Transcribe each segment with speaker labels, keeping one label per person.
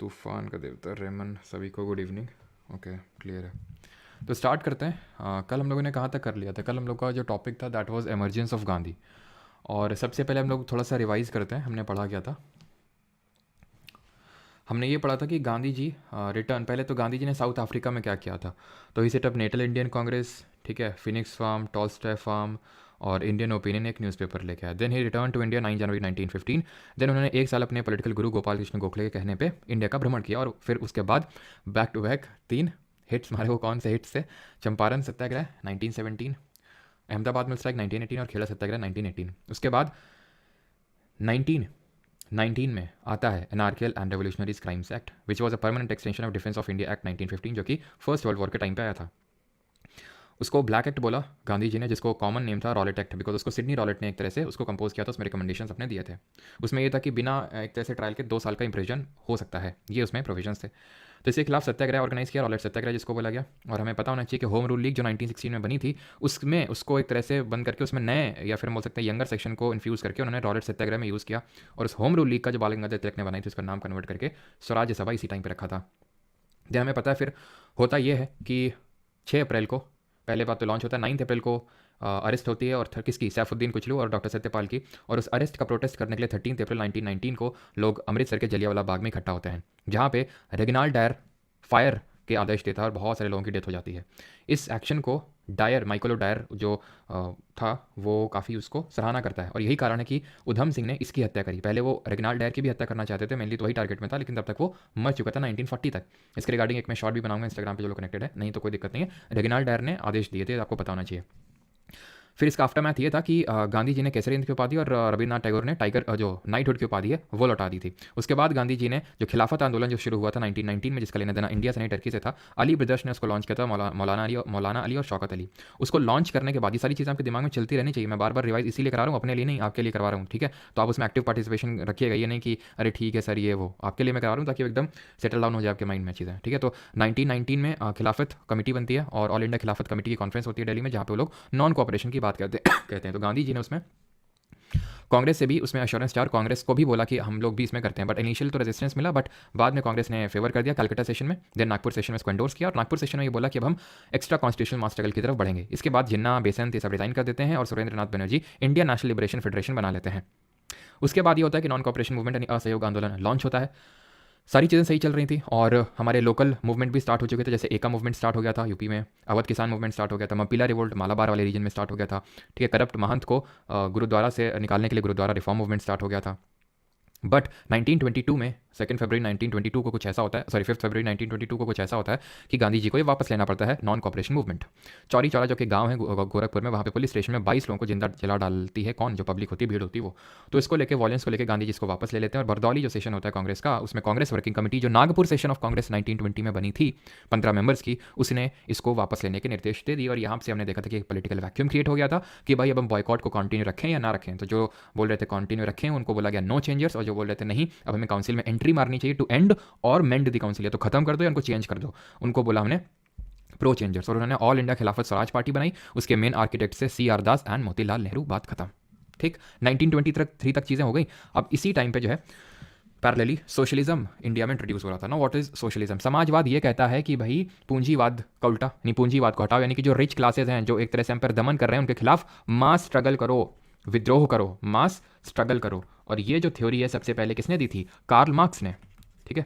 Speaker 1: तूफान का देवता रेमन, सभी को गुड इवनिंग। ओके, क्लियर है। तो स्टार्ट करते हैं। कल हम लोगों ने कहाँ तक कर लिया था? कल हम लोग का जो टॉपिक था that was emergence of Gandhi. और सबसे पहले हम लोग थोड़ा सा रिवाइज करते हैं, हमने पढ़ा क्या था। हमने ये पढ़ा था कि गांधी जी रिटर्न, पहले तो गांधी जी ने साउथ अफ्रीका में क्या किया था। तो he set up Natal Indian Congress, ठीक है, फिनिक्स फार्म, टॉलस्टॉय फार्म और इंडियन ओपिनियन एक न्यूज़पेपर लेके आया। Then he return to India 9 जनवरी 1915। देन उन्होंने एक साल अपने पॉलिटिकल गुरु गोपाल कृष्ण गोखले के कहने पे इंडिया का भ्रमण किया। और फिर उसके बाद बैक टू बैक 3 हिट्स मारे। वो कौन से हिट्स थे? चंपारण सत्याग्रह 1917, अहमदाबाद मिल स्ट्राइक 1918 और खेड़ा सत्याग्रह 1918। उसके बाद 1919 में आता है anarchical and revolutionaries crimes act, which was a permanent extension of defence of India act 1915, जो कि फर्स्ट वर्ल्ड वॉर के टाइम पे आया था। उसको ब्लैक एक्ट बोला गांधी जी ने, जिसको कॉमन नेम था रॉलेट एक्ट, बिकॉज उसको सिडनी रॉलेट ने एक तरह से उसको कंपोज किया था, उसमें रिकमेंडेशंस अपने दिए थे। उसमें ये था कि बिना एक तरह से ट्रायल के 2 साल का इंप्रिजन हो सकता है, ये उसमें प्रोविजंस थे। तो इसके खिलाफ सत्याग्रह ऑर्गेनाइज किया, रॉलेट सत्याग्रह जिसको बोला गया। और हमें पता होना चाहिए कि होम रूल लीग जो 1916 में बनी थी, उसमें उसको एक तरह से बंद करके उसमें नए या फिर बोल सकते हैं यंगर सेक्शन को इन्फ्यूज़ करके उन्होंने रॉलेट सत्याग्रह में यूज़ किया। और उस होम रूल लीग का जो बाल गंगाधर तिलक ने बनाई थी, उसका नाम कन्वर्ट करके स्वराज्य सभा इसी टाइम पर रखा था। जहाँ हमें पता है फिर होता यह है कि 6 अप्रैल को पहले बात तो लॉन्च होता है, 9 अप्रैल को अरेस्ट होती है, और किसकी? सैफुद्दीन कुचलू और डॉक्टर सत्यपाल की। और उस अरेस्ट का प्रोटेस्ट करने के लिए 13 अप्रैल 1919 को लोग अमृतसर के जलियांवाला बाग में इकट्ठा होते हैं, जहाँ पे रेगिनाल्ड डायर फायर के आदेश देता है और बहुत सारे लोगों की डेथ हो जाती है। इस एक्शन को डायर, माइकल डायर जो था, वो काफ़ी उसको सराहना करता है। और यही कारण है कि उधम सिंह ने इसकी हत्या करी। पहले वो रेगिनाल्ड डायर की भी हत्या करना चाहते थे, मेनली तो वही टारगेट में था, लेकिन तब तक वो मर चुका था 1940 तक। इसके रिगार्डिंग एक मैं शॉर्ट भी बनाऊंगा इंस्टाग्राम पे, जो लोग कनेक्टेड है, नहीं तो कोई दिक्कत नहीं है। रेगिनाल्ड डायर ने आदेश दिए थे, आपको पता होना चाहिए। फिर इसका आफ्टर मैथ ये था कि गांधी जी ने केसरी हिंद की उपाधि और रविन्द्रनाथ टैगोर ने टाइगर जो नाइटहुड की उपाधि है वो लौटा दी थी। उसके बाद गांधी जी ने जो खिलाफत आंदोलन जो शुरू हुआ था 1919 में, जिसका लेना देना इंडिया से नहीं टर्की से था, अली ब्रदर्स ने उसको लॉन्च किया था, मौलाना अली और शौकत अली। उसको लॉन्च करने के बाद ये सारी चीज़ें आपके दिमाग में चलती रहनी चाहिए। मैं बार बार रिवाइज इसीलिए करा रहा हूँ, अपने लिए नहीं, आपके लिए करवा रहा हूँ, ठीक है। तो आप उसमें एक्टिव पार्टिसिपेशन रखिएगा, ये नहीं कि अरे ठीक है सर ये वो, आपके लिए मैं करा रहा हूँ ताकि एकदम सेटल डाउन हो जाए आपके माइंड में चीज़ें, ठीक है। तो 1919 में खिलाफत कमेटी बनती है और ऑल इंडिया खिलाफत कमेटी की कॉन्फ्रेंस होती है दिल्ली में, जहाँ पे लोग नॉन कोऑपरेशन की बात कहते हैं। तो गांधी जी ने उसमें कांग्रेस से भी उसमें अश्योरेंस चार, कांग्रेस को भी बोला कि हम लोग भी इसमें करते हैं, बट इनिशियल तो रेजिस्टेंस मिला, बट बाद में कांग्रेस ने फेवर कर दिया कलकत्ता सेशन में। देन नागपुर सेशन में इसको एंडोर्स किया और नागपुर सेशन में ये बोला कि अब हम एक्स्ट्रा कॉन्स्टिट्यूशनल मास स्ट्रगल की तरफ बढ़ेंगे। इसके बाद जिन्ना, बेसंत ये सब रिजाइन कर देते हैं और Surendra Nath Banerjee Indian national liberation federation बना लेते हैं। उसके बाद ये होता है कि नॉन कॉपरेशन मूवमेंट यानी असहयोग आंदोलन लॉन्च होता है। सारी चीज़ें सही चल रही थी और हमारे लोकल मूवमेंट भी स्टार्ट हो चुके थे, जैसे एका मूवमेंट स्टार्ट हो गया था यूपी में, अवध किसान मूवमेंट स्टार्ट हो गया था, मपीला रिवोल्ट मालाबार वाले रीजन में स्टार्ट हो गया था, ठीक है। करप्ट महंत को गुरुद्वारा से निकालने के लिए गुरुद्वारा रिफॉर्म मूवमेंट स्टार्ट हो गया था। बट 1922 में 2 फरवरी 1922 को कुछ ऐसा होता है, सॉरी 5 फरवरी 1922 को कुछ ऐसा होता है कि गांधी जी को ये वापस लेना पड़ता है non cooperation movement. Chauri Chaura जो कि गांव है गोरखपुर में, वहाँ पे पुलिस स्टेशन में 22 लोगों को जिंदा जला डालती है। कौन? जो पब्लिक होती है, भीड़ होती है वो। तो इसको लेकर, वॉयलेंस को लेकर गांधी जी इसको वापस ले लेते हैं। और बरदौली जो सेशन होता है कांग्रेस का, उसमें कांग्रेस वर्किंग कमेटी जो नागपुर सेशन ऑफ कांग्रेस 1920 में बनी थी 15 मेंबर्स की, उसने इसको वापस लेने के निर्देश दे दिए। और यहाँ से हमने देखा था कि एक पॉलिटिकल वैक्यूम क्रिएट हो गया था कि भाई अब हम बॉयकॉट को कंटिन्यू रखें या ना रखें। तो जो बोल रहे थे कंटिन्यू रखें उनको बोला गया नो चेंजर्स, और जो बोल रहे थे नहीं अब हमें काउंसिल में एंट्री मारनी चाहिए टू एंड और मेंड द काउंसिल, या तो खत्म कर दो या उनको चेंज कर दो, उनको बोला हमने प्रो चेंजर्स। और उन्होंने ऑल इंडिया खिलाफत स्वराज पार्टी बनाई, उसके मेन आर्किटेक्ट से CR Das and Motilal Nehru. बात खत्म, ठीक। 1923 तक चीज़ें हो गई। अब इसी टाइम पे जो है पैरेलली सोशलिज्म इंडिया में इंट्रोड्यूस हो रहा था ना। What is socialism? समाजवाद ये कहता है कि भाई पूंजीवाद का उल्टा, नहीं पूंजीवाद को हटाओ, यानी कि जो रिच क्लासेस हैं जो एक तरह से हम पर दमन कर रहे हैं उनके खिलाफ मास स्ट्रगल करो, विद्रोह करो, मास स्ट्रगल करो। और ये जो थ्योरी है सबसे पहले किसने दी थी? कार्ल मार्क्स ने, ठीक है,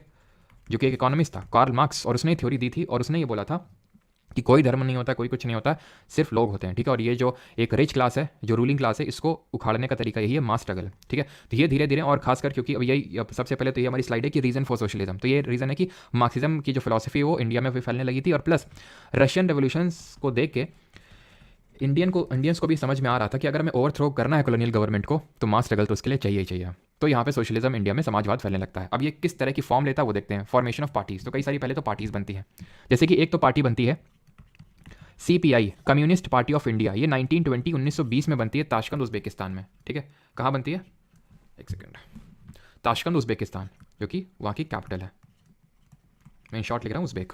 Speaker 1: जो कि एक इकोनॉमिस्ट था, कार्ल मार्क्स। और उसने थ्योरी दी थी और उसने ये बोला था कि कोई धर्म नहीं होता, कोई कुछ नहीं होता, सिर्फ लोग होते हैं, ठीक है। और ये जो एक रिच क्लास है, जो रूलिंग क्लास है, इसको उखाड़ने का तरीका यही है मास स्ट्रगल, ठीक है। तो ये धीरे धीरे, और खासकर क्योंकि अब यही सबसे पहले तो ये हमारी स्लाइड है कि रीजन फॉर सोशलिज्म, तो ये रीजन है कि मार्क्सिज्म की जो फिलोसफी है वो इंडिया में भी फैलने लगी थी। और प्लस रशियन रेवोल्यूशन को देख के इंडियंस को भी समझ में आ रहा था कि अगर हमें ओवरथ्रो करना है कॉलोनियल गवर्नमेंट को तो मास स्ट्रगल तो उसके लिए चाहिए ही चाहिए। तो यहाँ पे सोशलिज्म इंडिया में समाजवाद फैलने लगता है। अब ये किस तरह की फॉर्म लेता है वो देखते हैं। फॉर्मेशन ऑफ पार्टीज, तो कई सारी पहले तो पार्टीज बनती है, जैसे कि एक तो पार्टी बनती है CPI, communist party of India. ये 1920 में बनती है ताशकंद उज्बेकिस्तान में, ठीक है। कहाँ बनती है? एक सेकेंड, ताशकंद उज्बेकिस्तान, जो कि वहाँ की कैपिटल है। मैं शॉर्ट लिख रहा हूँ उज्बेक।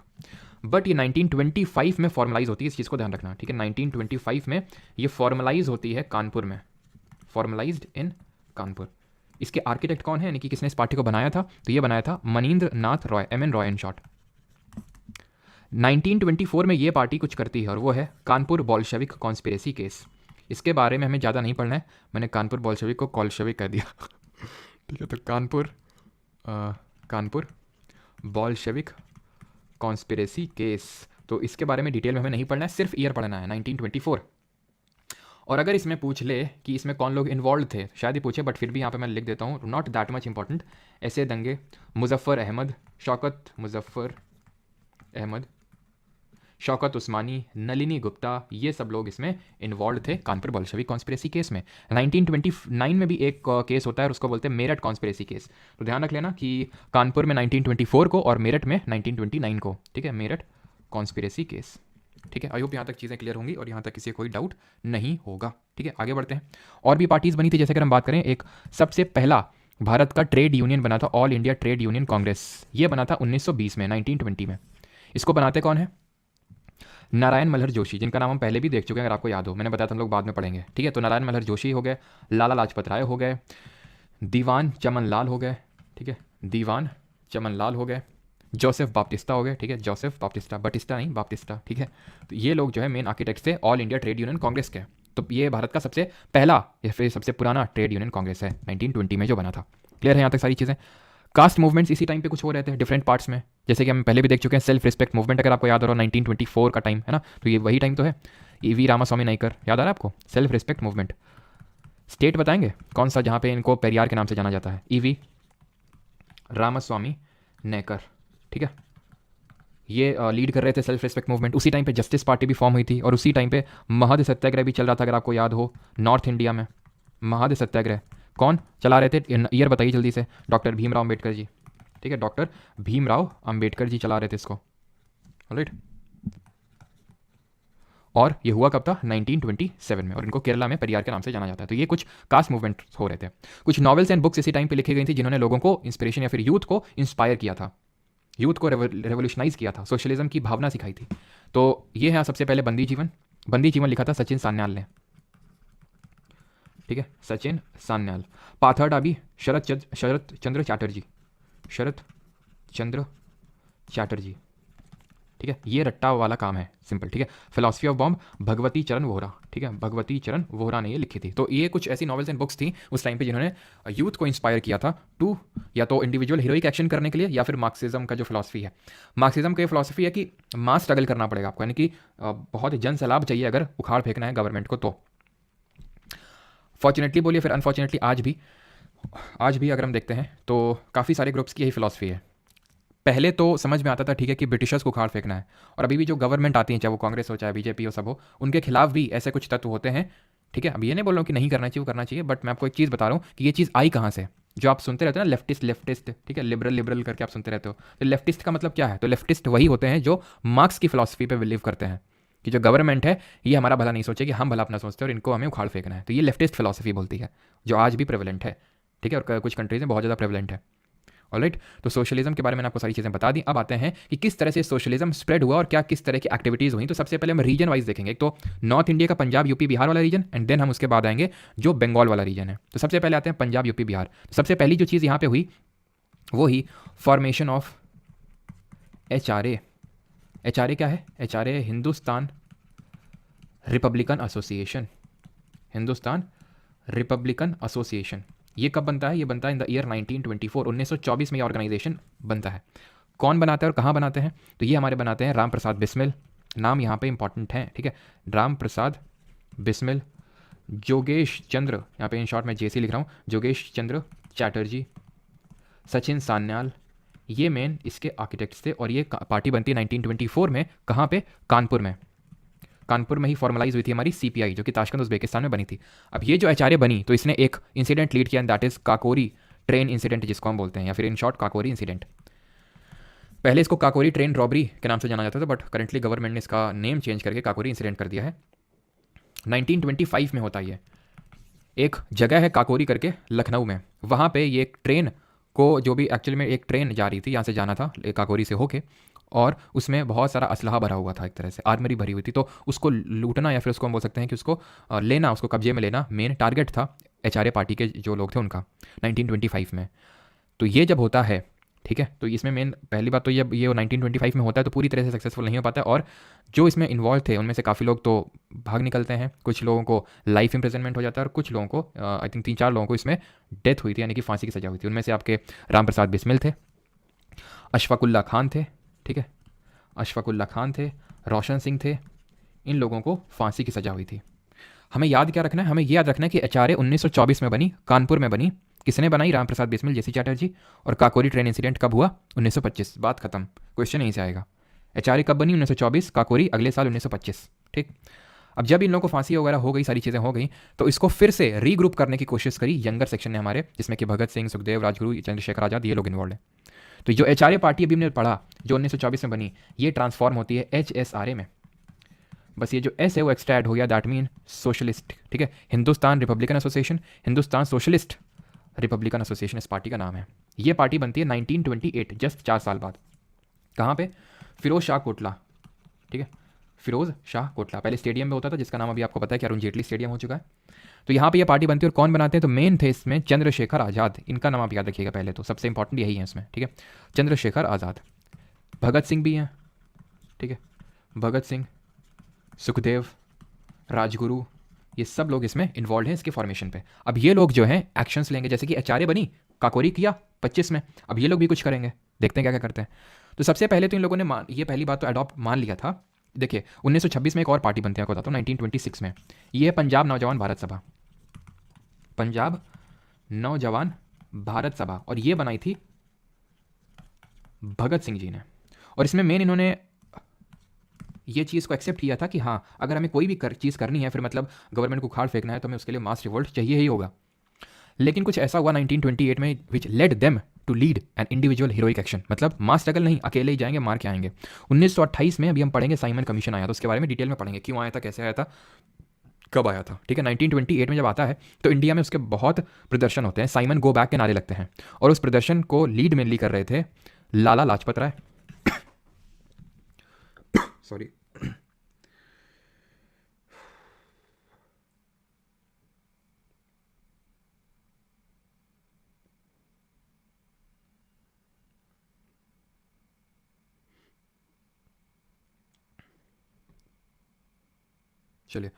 Speaker 1: बट ये 1925 में फॉर्मलाइज होती है, इस चीज़ को ध्यान रखना, ठीक है। 1925 में ये फॉर्मलाइज होती है कानपुर में, फॉर्मलाइज्ड इन कानपुर। इसके आर्किटेक्ट कौन है, यानी कि किसने इस पार्टी को बनाया था, तो ये बनाया था Manindra Nath Roy, MN Roy in short. 1924 में ये पार्टी कुछ करती है और वो है कानपुर बॉल्शेविक कॉन्स्पिरेसी केस। इसके बारे में हमें ज़्यादा नहीं पढ़ना है, मैंने कानपुर बॉल्शेविक को कॉल्शेविक कह दिया ठीक है, तो कानपुर बॉल्शेविक कॉन्स्पिरेसी केस, तो इसके बारे में डिटेल में हमें नहीं पढ़ना है, सिर्फ ईयर पढ़ना है 1924। और अगर इसमें पूछ ले कि इसमें कौन लोग इन्वॉल्व थे, शायद ही पूछे, बट फिर भी यहाँ पे मैं लिख देता हूँ, नॉट दैट मच इंपॉर्टेंट। ऐसे दंगे, मुजफ्फर अहमद, शौकत उस्मानी, नलिनी गुप्ता, ये सब लोग इसमें इन्वॉल्व थे कानपुर बॉल्शेविक कॉन्स्पिरेसी केस में। 1929 में भी एक केस होता है और उसको बोलते हैं मेरठ कॉन्स्पिरेसी केस। तो ध्यान रख लेना कि कानपुर में 1924 को और मेरठ में 1929 को, ठीक है, मेरठ कॉन्स्पिरेसी केस। ठीक है, आई होप यहाँ तक चीज़ें क्लियर होंगी और यहाँ तक किसी कोई डाउट नहीं होगा। ठीक है, आगे बढ़ते हैं। और भी पार्टीज बनी थी, जैसे अगर हम बात करें, एक सबसे पहला भारत का ट्रेड यूनियन बना था all India trade union Congress. ये बना था 1920 में, 1920 में। इसको बनाते कौन है, नारायण मल्हर जोशी, जिनका नाम हम पहले भी देख चुके हैं, अगर आपको याद हो, मैंने बताया था हम लोग बाद में पढ़ेंगे। ठीक है, तो नारायण मल्हर जोशी हो गए, लाला लाजपत राय हो गए, दीवान चमन लाल हो गए, ठीक है, दीवान चमन लाल हो गए, जोसेफ बाप्टिस्टा हो गए, ठीक है, जोसेफ बाप्टिस्टा, बटिस्टा नहीं, बाप्टिस्टा। ठीक है, तो ये लोग जो है मेन आर्किटेक्ट थे all India trade union Congress के। तो ये भारत का सबसे पहला या फिर सबसे पुराना ट्रेड यूनियन कांग्रेस है, 1920 में जो बना था। क्लियर है यहाँ तक सारी चीज़ें। कास्ट मूवमेंट्स इसी टाइम पे कुछ हो रहे थे डिफरेंट पार्ट्स में, जैसे कि हम पहले भी देख चुके हैं, सेल्फ रिस्पेक्ट मूवमेंट, अगर आपको याद हो रहा हो 1924 का टाइम है ना, तो ये वही टाइम तो है। वी रामास्वामी नायकर, याद आ रहा है आपको, सेल्फ रिस्पेक्ट मूवमेंट। स्टेट बताएंगे कौन सा जहाँ पे इनको पेरियार के नाम से जाना जाता है, वी रामास्वामी नायकर। ठीक है, ये लीड कर रहे थे सेल्फ रिस्पेक्ट मूवमेंट। उसी टाइम पे जस्टिस पार्टी भी फॉर्म हुई थी और उसी टाइम पे महद सत्याग्रह भी चल रहा था, अगर आपको याद हो, नॉर्थ इंडिया में महद सत्याग्रह कौन चला रहे थे, ईयर बताइए जल्दी से, डॉक्टर भीमराव अम्बेडकर जी। ठीक है, डॉक्टर भीमराव अम्बेडकर जी चला रहे थे इसको, ऑलराइट। और ये हुआ कब था, 1927 में, और इनको केरला में परियार के नाम से जाना जाता है। तो ये कुछ कास्ट मूवमेंट हो रहे थे। कुछ नॉवेल्स एंड बुक्स इसी टाइम पे लिखी गई थी जिन्होंने लोगों को इंस्पिरेशन या फिर यूथ को इंस्पायर किया था, यूथ को रेवोल्यूशनाइज किया था, सोशलिज्म की भावना सिखाई थी। तो ये है सबसे पहले बंदी जीवन लिखा था सचिन सान्याल ने। ठीक है, सचिन सान्याल। पाथर डाबी शरद चंद्र चैटर्जी। ठीक है, ये रट्टा वाला काम है, सिंपल। ठीक है, फिलॉसफी ऑफ बॉम्ब भगवती चरण वोहरा। ठीक है, भगवती चरण वोहरा ने ये लिखी थी। तो ये कुछ ऐसी नॉवेल्स एंड बुक्स थी उस टाइम पे जिन्होंने यूथ को इंस्पायर किया था टू या तो इंडिविजुअल हीरोइक एक्शन करने के लिए या फिर मार्क्सिज्म का जो फिलॉसफी है। मार्क्सिज्म का फिलॉसफी है कि मास स्ट्रगल करना पड़ेगा आपको, यानी कि बहुत जन सलाब चाहिए अगर उखाड़ फेंकना है गवर्नमेंट को। तो फॉर्चुनेटली बोलिए फिर अनफॉर्चुनेटली आज भी अगर हम देखते हैं तो काफ़ी सारे ग्रुप्स की यही फिलॉसफी है। पहले तो समझ में आता था ठीक है कि ब्रिटिशर्स को उखाड़ फेंकना है, और अभी भी जो गवर्नमेंट आती है, चाहे वो कांग्रेस हो चाहे बीजेपी हो, सब हो, उनके खिलाफ भी ऐसे कुछ तत्व होते हैं। ठीक है, अब ये नहीं बोल रहा हूँ कि नहीं करना चाहिए, वो करना चाहिए, बट मैं आपको एक चीज़ बता रहा हूँ कि ये चीज़ आई कहाँ से। जो आप सुनते रहते हो ना लेफ्टिस्ट, ठीक है, लिबरल करके आप सुनते रहते हो, तो लेफ्टिस्ट का मतलब क्या है, तो लेफ्टिस्ट वही होते हैं जो मार्क्स की फिलॉसफी पे बिलीव करते हैं कि जो गवर्नमेंट है ये हमारा भला नहीं सोचेगी, हम भला अपना सोचते हैं और इनको हमें उखाड़ फेंकना है। तो ये लेफ्टिस्ट फिलॉसफी बोलती है, जो आज भी प्रेवलेंट है। ठीक है, और कुछ कंट्रीज में बहुत ज़्यादा प्रेवलेंट है। ऑलराइट, तो सोशलिज्म के बारे में मैंने आपको सारी चीज़ें बता दी। अब आते हैं कि किस तरह से सोशलिज्म स्प्रेड हुआ और क्या किस तरह की एक्टिविटीज़ हुई। तो सबसे पहले हम रीजन वाइज देखेंगे, एक तो नॉर्थ इंडिया का पंजाब यूपी बिहार वाला रीजन, एंड देन हम उसके बाद आएंगे जो बंगाल वाला रीजन है। तो सबसे पहले आते हैं पंजाब यूपी बिहार। तो सबसे पहली जो चीज़ यहाँ पे हुई वो ही फॉर्मेशन ऑफ HRA। HRA क्या है, HRA हिंदुस्तान रिपब्लिकन एसोसिएशन। ये कब बनता है, ये बनता है इन द ईयर 1924, 1924 में ये ऑर्गेनाइजेशन बनता है। कौन बनाता है और कहाँ बनाते हैं, तो ये हमारे बनाते हैं राम प्रसाद बिस्मिल, नाम यहाँ पे इंपॉर्टेंट है। ठीक है, राम प्रसाद बिस्मिल, जोगेश चंद्र, यहाँ पे इन शॉर्ट में JC लिख रहा हूँ, जोगेश चंद्र चैटर्जी, सचिन सान्याल, ये मेन इसके आर्किटेक्ट्स थे। और ये पार्टी बनती है 1924 में, कहाँ पे, कानपुर में ही फॉर्मलाइज हुई थी हमारी CPI, जो कि ताशकंद उज्बेकिस्तान में बनी थी। अब ये जो HRA बनी तो इसने एक इंसिडेंट लीड किया, that is Kakori train incident, जिसको हम बोलते हैं, या फिर इन शॉर्ट काकोरी इंसिडेंट। पहले इसको काकोरी ट्रेन रॉबरी के नाम से जाना जाता था, बट करेंटली गवर्नमेंट ने इसका नेम चेंज करके काकोरी इंसिडेंट कर दिया है। 1925 में होता है ये। एक जगह है काकोरी करके लखनऊ में, वहाँ पे ये एक ट्रेन को, जो भी एक्चुअली में एक ट्रेन जा रही थी, यहाँ से जाना था काकोरी से होके, और उसमें बहुत सारा असलहा भरा हुआ था, एक तरह से आर्मरी भरी हुई थी। तो उसको लूटना या फिर उसको हम बोल सकते हैं कि उसको लेना, उसको कब्जे में लेना मेन टारगेट था HRA पार्टी के जो लोग थे उनका 1925 में। तो ये जब होता है, ठीक है, तो इसमें मेन पहली बात तो ये 1925 में होता है तो पूरी तरह से सक्सेसफुल नहीं हो पाता है, और जो इसमें इन्वॉल्व थे उनमें से काफ़ी लोग तो भाग निकलते हैं, कुछ लोगों को लाइफ इम्प्रिजनमेंट हो जाता है और कुछ लोगों को आई थिंक 3-4 लोगों को इसमें डेथ हुई थी, यानी कि फांसी की सजा हुई थी। उनमें से आपके राम प्रसाद बिस्मिल थे, अशफाकुल्ला खान थे, ठीक है, अशफाकुल्ला खान थे, रोशन सिंह थे, इन लोगों को फांसी की सजा हुई थी। हमें याद क्या रखना है, हमें ये याद रखना है कि HRA 1924 में बनी, कानपुर में बनी। किसने बनाई? राम प्रसाद बिस्मिल, जेसी चैटर्जी। और काकोरी ट्रेन इंसिडेंट कब हुआ? 1925। बात खत्म, क्वेश्चन यहीं से आएगा। HRA कब बनी? 1924, काकोरी अगले साल 1925। ठीक, अब जब इन लोगों को फांसी वगैरह हो गई, सारी चीज़ें हो गई, तो इसको फिर से रीग्रुप करने की कोशिश करी यंगर सेक्शन ने हमारे, जिसमें कि भगत सिंह, सुखदेव, राजगुरु, चंद्रशेखर आजाद, ये लोग इन्वॉल्व हैं। तो जो HRA पार्टी अभी हमने पढ़ा जो 1924 में बनी, ये ट्रांसफॉर्म होती है HSRA में। बस ये जो एस है वो एक्स्ट्रा ऐड हो गया, दैट मीन सोशलिस्ट। ठीक है, Hindustan Republican association, Hindustan socialist Republican association इस पार्टी का नाम है। ये पार्टी बनती है 1928, जस्ट 4 साल बाद। कहाँ पे? फिरोज शाह कोटला। ठीक है, फिरोज शाह कोटला, पहले स्टेडियम में होता था जिसका नाम अभी आपको पता है कि अरुण जेटली स्टेडियम हो चुका है। तो यहाँ पे ये पार्टी बनती है और कौन बनाते हैं? तो मेन थे इसमें चंद्रशेखर आज़ाद, इनका नाम आप याद रखिएगा पहले, तो सबसे इंपॉर्टेंट यही है इसमें। ठीक है, चंद्रशेखर आज़ाद, भगत सिंह भी हैं, ठीक है, भगत सिंह, सुखदेव, राजगुरु, ये सब लोग इसमें इन्वॉल्व हैं इसके फॉर्मेशन पे। अब ये लोग जो हैं एक्शंस लेंगे, जैसे कि HRA बनी, काकोरी किया 25 में, अब ये लोग भी कुछ करेंगे, देखते हैं क्या क्या करते हैं। तो सबसे पहले तो इन लोगों ने ये पहली बात तो अडॉप्ट मान लिया था। देखिए 1926 में एक और पार्टी बनती है, आपको बताता हूँ 1926 में, ये है पंजाब नौजवान भारत सभा, पंजाब नौजवान भारत सभा, और ये बनाई थी भगत सिंह जी ने। और इसमें मेन इन्होंने ये चीज़ को एक्सेप्ट किया था कि हाँ, अगर हमें कोई भी चीज़ करनी है, फिर मतलब गवर्नमेंट को उखाड़ फेंकना है, तो हमें उसके लिए मास रिवोल्ट चाहिए ही होगा। लेकिन कुछ ऐसा हुआ 1928 में which led them to lead an individual heroic action, मतलब मास स्ट्रगल नहीं, अकेले ही जाएंगे, मार के आएंगे। 1928 में अभी हम पढ़ेंगे साइमन कमीशन आया था, उसके बारे में डिटेल में पढ़ेंगे, क्यों आया था, कैसे आया था, कब आया था। ठीक है, 1928 में जब आता है तो इंडिया में उसके बहुत प्रदर्शन होते हैं, साइमन गो बैक के नारे लगते हैं, और उस प्रदर्शन को लीड मेनली कर रहे थे लाला लाजपत राय, सॉरी, चलिए,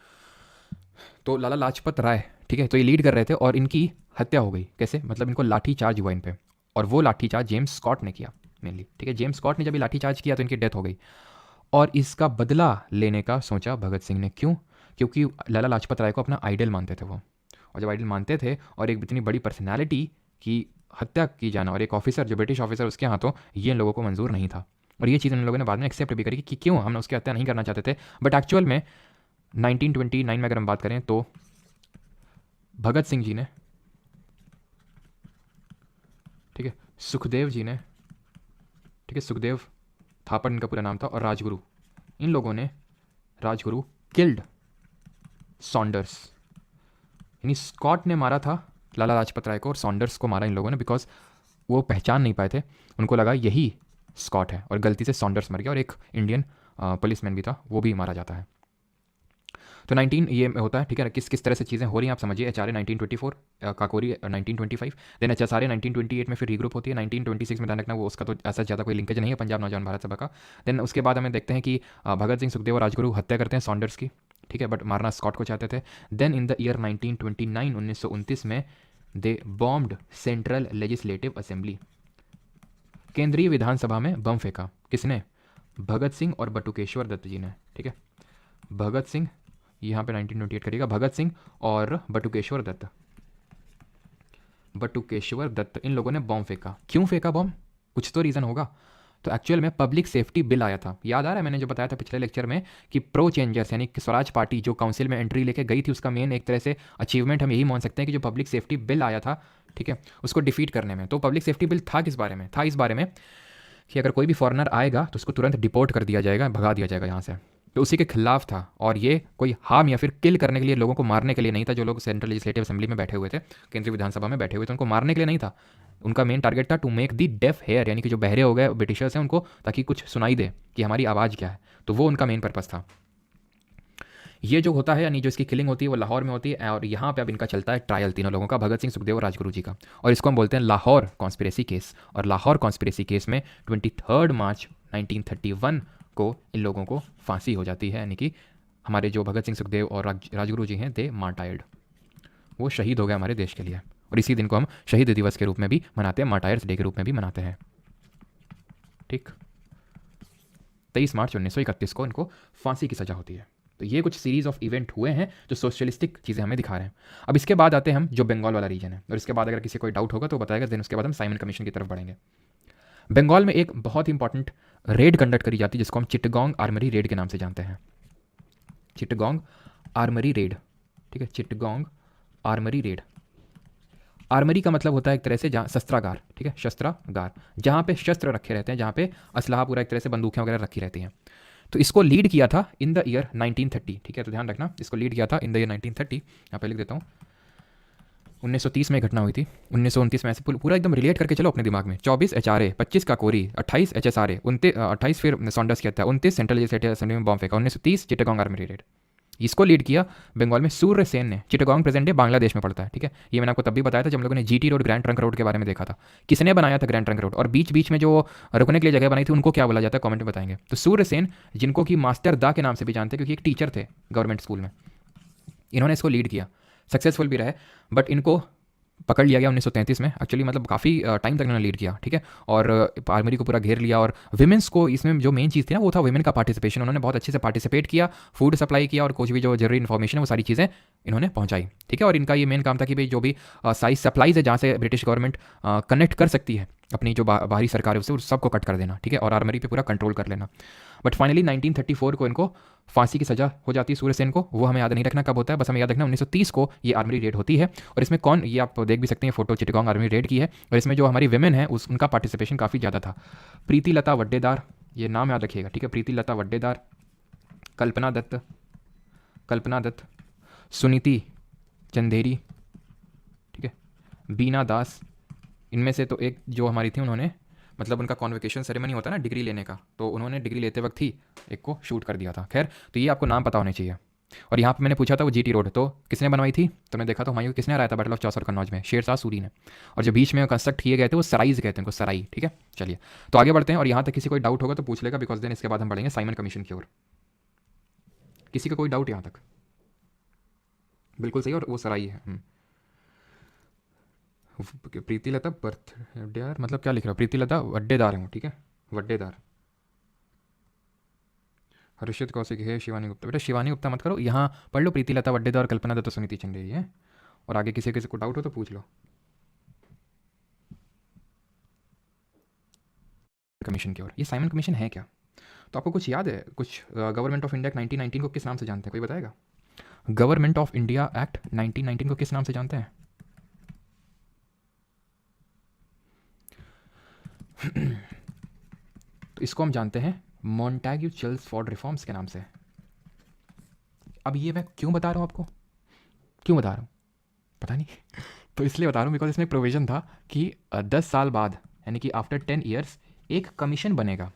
Speaker 1: तो लाला लाजपत राय, ठीक है, तो ये लीड कर रहे थे और इनकी हत्या हो गई। कैसे? मतलब इनको लाठी चार्ज हुआ इन पे, और वो लाठी चार्ज जेम्स स्कॉट ने किया मेनली। ठीक है, जेम्स स्कॉट ने जब ये लाठी चार्ज किया तो इनकी डेथ हो गई, और इसका बदला लेने का सोचा भगत सिंह ने। क्यों? क्योंकि लाला लाजपत राय को अपना आइडल मानते थे वो, और जब आइडल मानते थे और एक इतनी बड़ी पर्सनैलिटी की हत्या की जाना, और एक ऑफिसर जो ब्रिटिश ऑफिसर उसके हाथों, ये इन लोगों को मंजूर नहीं था। और ये चीज़ उन लोगों ने बाद में एक्सेप्ट भी करी कि क्यों हम उसकी हत्या नहीं करना चाहते थे। बट एक्चुअल में 1929 में अगर हम बात करें तो भगत सिंह जी ने, ठीक है, सुखदेव जी ने, ठीक है, सुखदेव थापड़ इनका पूरा नाम था, और राजगुरु, इन लोगों ने, राजगुरु किल्ड सॉन्डर्स, यानी स्कॉट ने मारा था लाला लाजपत राय को, और सॉन्डर्स को मारा इन लोगों ने, बिकॉज वो पहचान नहीं पाए थे, उनको लगा यही स्कॉट है, और गलती से सॉन्डर्स मर गया, और एक इंडियन पुलिसमैन भी था, वो भी मारा जाता है। तो 19 ये होता है। ठीक है, किस किस तरह से चीज़ें हो रही हैं आप समझिए। HRA 1924, काकोरी 1925, देन HSRA 1928 में फिर रीग्रुप होती है। 1926 में ध्यान रखना, वो उसका तो ऐसा ज़्यादा कोई लिंकेज नहीं है पंजाब नौजवान भारत सभा का। देन उसके बाद हमें देखते हैं कि भगत सिंह, सुखदेव और राजगुरु हत्या करते हैं सॉन्डर्स की, ठीक है, बट मारना स्कॉट को चाहते थे। देन इन द ईयर 1929, 1929 में दे बॉम्ब्ड सेंट्रल लेजिस्लेटिव असेंबली, केंद्रीय विधानसभा में बम फेंका। किसने? भगत सिंह और बटुकेश्वर दत्त जी ने। ठीक है, भगत सिंह, यहाँ पे 1928 करिएगा, भगत सिंह और बटुकेश्वर दत्त, बटुकेश्वर दत्त, इन लोगों ने बॉम्ब फेंका। क्यों फेंका बॉम्ब? कुछ तो रीज़न होगा। तो एक्चुअल में पब्लिक सेफ्टी बिल आया था, याद आ रहा है मैंने जो बताया था पिछले लेक्चर में कि प्रो चेंजर्स यानी कि स्वराज पार्टी जो काउंसिल में एंट्री लेके गई थी, उसका मेन एक तरह से अचीवमेंट हम यही मान सकते हैं कि जो पब्लिक सेफ्टी बिल आया था, ठीक है, उसको डिफीट करने में। तो पब्लिक सेफ्टी बिल था किस बारे में? था इस बारे में कि अगर कोई भी फॉरेनर आएगा तो उसको तुरंत डिपोर्ट कर दिया जाएगा, भगा दिया जाएगा यहाँ से। तो उसी के खिलाफ था, और ये कोई हार्म या फिर किल करने के लिए, लोगों को मारने के लिए नहीं था। जो लोग सेंट्रल लेजिस्लेटिव असेंबली में बैठे हुए थे, केंद्रीय विधानसभा में बैठे हुए थे, उनको मारने के लिए नहीं था। उनका मेन टारगेट था to make the deaf hear, यानी कि जो बहरे हो गए ब्रिटिशर्स हैं उनको, ताकि कुछ सुनाई दे कि हमारी आवाज़ क्या है। तो वो उनका मेन पर्पस था। ये जो होता है यानी जो इसकी किलिंग होती है वो लाहौर में होती है, और यहाँ पे अब इनका चलता है ट्रायल तीनों लोगों का, भगत सिंह, सुखदेव और राजगुरु जी का, और इसको हम बोलते हैं लाहौर कॉन्स्पिरेसी केस। और लाहौर कॉन्स्पिरेसी केस में 23 मार्च 1931 को इन लोगों को फांसी हो जाती है, यानी कि हमारे जो भगत सिंह, सुखदेव और राजगुरु जी हैं, दे मार्टायर्ड, वो शहीद हो गए हमारे देश के लिए। और इसी दिन को हम शहीद दिवस के रूप में भी मनाते हैं, मार्टायर्स डे के रूप में भी मनाते हैं। ठीक, 23 मार्च 1931 को इनको फांसी की सज़ा होती है। तो ये कुछ सीरीज ऑफ इवेंट हुए हैं जो सोशलिस्टिक चीज़ें हमें दिखा रहे हैं। अब इसके बाद आते हैं हम जो बंगाल वाला रीजन है, और इसके बाद अगर किसी कोई डाउट होगा तो बताएगा, देन उसके बाद हम साइमन कमीशन की तरफ बढ़ेंगे। बंगाल में एक बहुत इंपॉर्टेंट रेड कंडक्ट करी जाती है जिसको हम चिटगांग आर्मरी रेड के नाम से जानते हैं। चिटगांग आर्मरी रेड, ठीक है, चिटगांग आर्मरी रेड। आर्मरी का मतलब होता है एक तरह से जहाँ शस्त्रागार, ठीक है, शस्त्रागार, जहाँ पे शस्त्र रखे रहते हैं, जहाँ पे असलहा पूरा एक तरह से बंदूकें वगैरह रखी रहती हैं। तो इसको लीड किया था इन द ईयर 1930, ठीक है, तो ध्यान रखना, इसको लीड किया था इन द ईयर 1930। यहाँ पे लिख देता हूँ, 1930 में घटना हुई थी। 1929 में ऐसे पूरा एकदम रिलेट करके चलो अपने दिमाग में। 24 HRA, 25 काकोरी, 28 HSRA, 28 फिर सॉन्डर्स किया था, 29 सेंट्रल लेजिस्लेटिव असेंबली में बॉम्ब फेंका, 1930 चिटगांग आर्मरी रेड। इसको लीड किया बंगाल में सूर्य सेन ने। चिटगांग प्रेजेंट डे बांग्लादेश में पड़ता है, ठीक है। ये मैंने आपको तब भी बताया था जब हम लोगों ने GT road, grand trunk road के बारे में देखा था। किसने बनाया था ग्रैंड ट्रंक रोड, और बीच बीच में जो रुकने के लिए जगह बनाई थी उनको क्या बोला जाता है, कमेंट में बताएंगे। तो सूर्य सेन, जिनको कि मास्टर दा के नाम से भी जानते हैं क्योंकि एक टीचर थे गवर्नमेंट स्कूल में, इन्होंने इसको लीड किया, सक्सेसफुल भी रहे, बट इनको पकड़ लिया गया 1933 में। एक्चुअली मतलब काफ़ी टाइम तक इन्होंने लीड किया, ठीक है, और आर्मरी को पूरा घेर लिया। और विमेंस को इसमें जो मेन चीज़ थी ना वो था विमेन का पार्टिसिपेशन। उन्होंने बहुत अच्छे से पार्टिसिपेट किया, फूड सप्लाई किया, और कुछ भी जो जरूरी इन्फॉर्मेशन है वो सारी चीज़ें इन्होंने पहुंचाई, ठीक है। और इनका ये मेन काम था कि भाई जो भी साइज सप्लाईज है जहाँ से ब्रिटिश गवर्नमेंट कनेक्ट कर सकती है अपनी जो बाहरी सरकार है उससे, उस सबको कट कर देना, ठीक है, और आर्मरी पे पूरा कंट्रोल कर लेना। बट फाइनली 1934 को इनको फांसी की सजा हो जाती है सूर्य सेन को। वो हमें याद नहीं रखना कब होता है, बस हमें याद रखना 1930 को ये आर्मरी रेड होती है। और इसमें कौन, ये आप देख भी सकते हैं फोटो, चिटगांग आर्मरी रेड की है, और इसमें जो हमारी विमेन है उनका पार्टिसिपेशन काफ़ी ज़्यादा था। प्रीति लता वड्डेदार, ये नाम याद रखिएगा, ठीक है, प्रीति लता वड्डेदार, कल्पना दत्त, सुनीति चंदेरी, ठीक है, बीना दास। इनमें से तो एक जो हमारी थी, उन्होंने मतलब उनका कॉन्वोकेशन सेरेमनी होता है ना डिग्री लेने का, तो उन्होंने डिग्री लेते वक्त ही एक को शूट कर दिया था। खैर, तो ये आपको नाम पता होने चाहिए। और यहाँ पे मैंने पूछा था वो GT रोड तो किसने बनवाई थी, तो मैंने देखा तो हुमायूं किसने हराया था बैटल ऑफ चौसर कन्नौज में, शेरशाह सूरी ने। और जो बीच में कंस्ट्रक्ट किए गए थे वो सराइज कहते हैं उनको, सराई, ठीक है। चलिए तो आगे बढ़ते हैं, और यहाँ तक किसी कोई डाउट होगा तो पूछ लेगा, बिकॉज देन इसके बाद हम बढ़ेंगे साइमन कमीशन की ओर। किसी का कोई डाउट यहाँ तक? बिल्कुल सही, और वो सराई है। प्रीति लता बर्थडेदार मतलब क्या लिख रहा है, प्रीति लता वड्डेदार है, ठीक है, वड्डेदार। हर्षित कौशिक है, शिवानी गुप्ता, बेटा शिवानी गुप्ता मत करो, यहाँ पढ़ लो प्रीति लता वड्डेदार, कल्पना दत्त, सुनीति चंदेरी है। और आगे किसी को डाउट हो तो पूछ लो। कमीशन की ओर, ये साइमन कमीशन है क्या? तो आपको कुछ याद है, कुछ गवर्नमेंट ऑफ इंडिया एक्ट 1919 को किस नाम से जानते हैं, कोई बताएगा? गवर्नमेंट ऑफ इंडिया एक्ट 1919 को किस नाम से जानते हैं? तो इसको हम जानते हैं मॉन्टेग्यू चेल्मसफोर्ड रिफॉर्म्स के नाम से। अब ये मैं क्यों बता रहा हूँ आपको, क्यों बता रहा हूँ पता नहीं तो इसलिए बता रहा हूँ बिकॉज इसमें एक प्रोविजन था कि 10 साल बाद यानी कि आफ्टर 10 ईयर्स एक कमीशन बनेगा।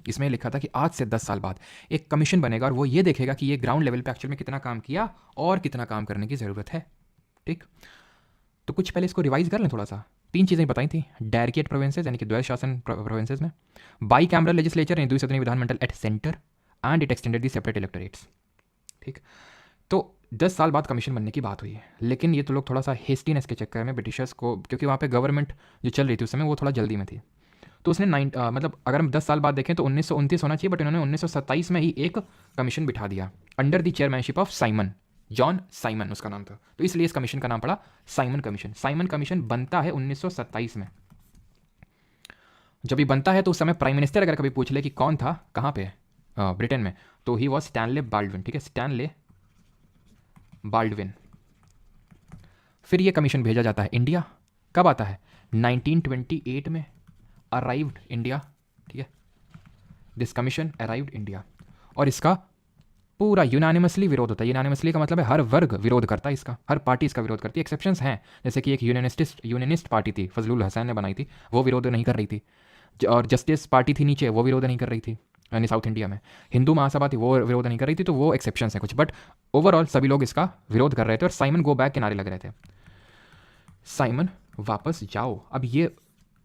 Speaker 1: इसमें लिखा था कि आज से 10 साल बाद एक कमीशन बनेगा और वो ये देखेगा कि ये ग्राउंड लेवल पे एक्चुअल में कितना काम किया और कितना काम करने की ज़रूरत है, ठीक। तो कुछ पहले इसको रिवाइज कर लें थोड़ा सा। 3 चीज़ें बताई थी, डायरेक्ट प्रोविंसेस यानी कि द्वैध शासन प्रोविंसेस में, बाई कैमरल लेजिस्लेचर यानी द्विसदनीय विधानमंडल at centre, and it extended the separate electorates, ठीक। तो 10 साल बाद कमीशन बनने की बात हुई है, लेकिन ये तो लोग थोड़ा सा हेस्टीनेस के चक्कर में ब्रिटिशर्स को, क्योंकि वहाँ पे गवर्नमेंट जो चल रही थी उस समय वो थोड़ा जल्दी में थी, तो उसने मतलब अगर हम 10 साल बाद देखें तो 1929 होना चाहिए, बट इन्होंने 1927 में ही एक कमीशन बिठा दिया under the chairmanship of Simon, John Simon उसका नाम था, तो इसलिए इस कमीशन का नाम पड़ा साइमन कमीशन। साइमन कमीशन बनता है 1927 में। जब ये बनता है तो उस समय प्राइम मिनिस्टर अगर कभी पूछ ले कि कौन था कहाँ पे ब्रिटेन में, तो ही वॉज स्टैनले बाल्डविन, ठीक है, स्टैनले बाल्डविन। फिर ये कमीशन भेजा जाता है इंडिया, कब आता है 1928 में, अराइव्ड इंडिया, ठीक है, दिस कमीशन अराइव्ड इंडिया, और इसका पूरा यूनानिमसली विरोध होता है। यूनानिमसली का मतलब है हर वर्ग विरोध करता है इसका, हर पार्टी इसका विरोध करती है। एक्सेप्शंस हैं, जैसे कि एक यूनियनिस्ट पार्टी थी फजलुल हसन ने बनाई थी, वो विरोध नहीं कर रही थी, और जस्टिस पार्टी थी नीचे, वो विरोध नहीं कर रही थी, यानी साउथ इंडिया में हिंदू महासभा थी, वो विरोध नहीं कर रही थी, तो वो एक्सेप्शंस हैं कुछ, बट ओवरऑल सभी लोग इसका विरोध कर रहे थे और साइमन गो बैक के नारे लग रहे थे, साइमन वापस जाओ। अब ये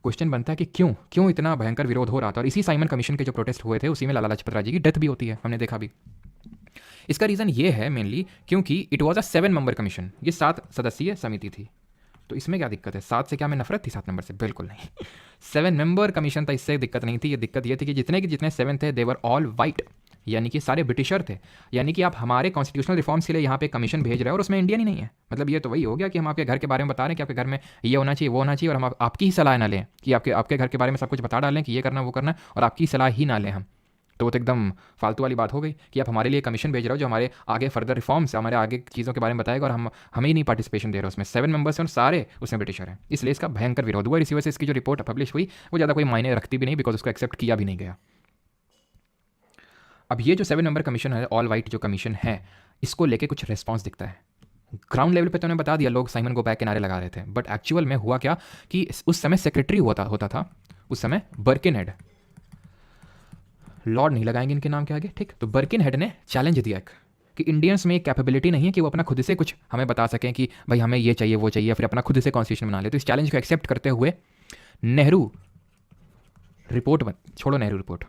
Speaker 1: क्वेश्चन बनता है कि क्यों क्यों इतना भयंकर विरोध हो रहा था, और इसी साइमन कमीशन के जो प्रोटेस्ट हुए थे उसी में लाला लाजपत राय जी की डेथ भी होती है, हमने देखा भी। इसका रीज़न ये है मेनली क्योंकि it was a 7 member commission, ये 7 सदस्यीय समिति थी। तो इसमें क्या दिक्कत है, 7 से क्या मैं नफरत थी 7 नंबर से, बिल्कुल नहीं। 7 मेंबर कमीशन था, इससे दिक्कत नहीं थी। ये दिक्कत ये थी कि जितने 7 थे देवर ऑल वाइट, यानी कि सारे ब्रिटिशर थे। यानी कि आप हमारे कॉन्स्टिट्यूशनल रिफॉर्म्स के लिए यहाँ पे कमीशन भेज रहे हो और उसमें इंडियन ही नहीं है। मतलब ये तो वही हो गया कि हम आपके घर के बारे में बता रहे हैं कि आपके घर में ये होना चाहिए वो होना चाहिए, और हम आपकी ही सलाह ना लें कि आपके घर के बारे में सब कुछ बता डालें कि ये करना वो करना, और आपकी सलाह ही ना लें हम। तो वो तो एकदम फालतू वाली बात हो गई कि आप हमारे लिए कमीशन भेज रहे हो जो हमारे आगे फर्दर रिफॉर्म्स, हमारे आगे चीज़ों के बारे में बताएगा, और हमें ही नहीं पार्टिसिपेशन दे रहे हो उसमें। 7 मेंबर्स हैं और सारे उसमें ब्रिटिशर हैं, इसलिए इसका भयंकर विरोध हुआ। इसी वजह से इसकी जो रिपोर्ट पब्लिश हुई वो ज़्यादा कोई मायने रखती भी नहीं, बिकॉज उसको एक्सेप्ट किया भी नहीं गया। अब ये जो 7 मेंबर कमीशन है, ऑल वाइट जो कमीशन है, इसको लेके कुछ रिस्पॉन्स दिखता है। ग्राउंड लेवल पे तो उन्हें बता दिया, लोग साइमन गो बैक के नारे लगा रहे थे, बट एक्चुअल में हुआ क्या कि उस समय सेक्रेटरी होता था उस समय बर्किनहेड, लॉर्ड नहीं लगाएंगे इनके नाम के आगे, ठीक। तो बर्किनहेड ने चैलेंज दिया कि इंडियंस में एक कैपेबिलिटी नहीं है कि वो अपना खुद से कुछ हमें बता सकें कि भाई हमें ये चाहिए वो चाहिए, फिर अपना खुद से कॉन्स्टिट्यूशन बना ले। तो इस चैलेंज को एक्सेप्ट करते हुए नेहरू रिपोर्ट छोड़ो नेहरू रिपोर्ट,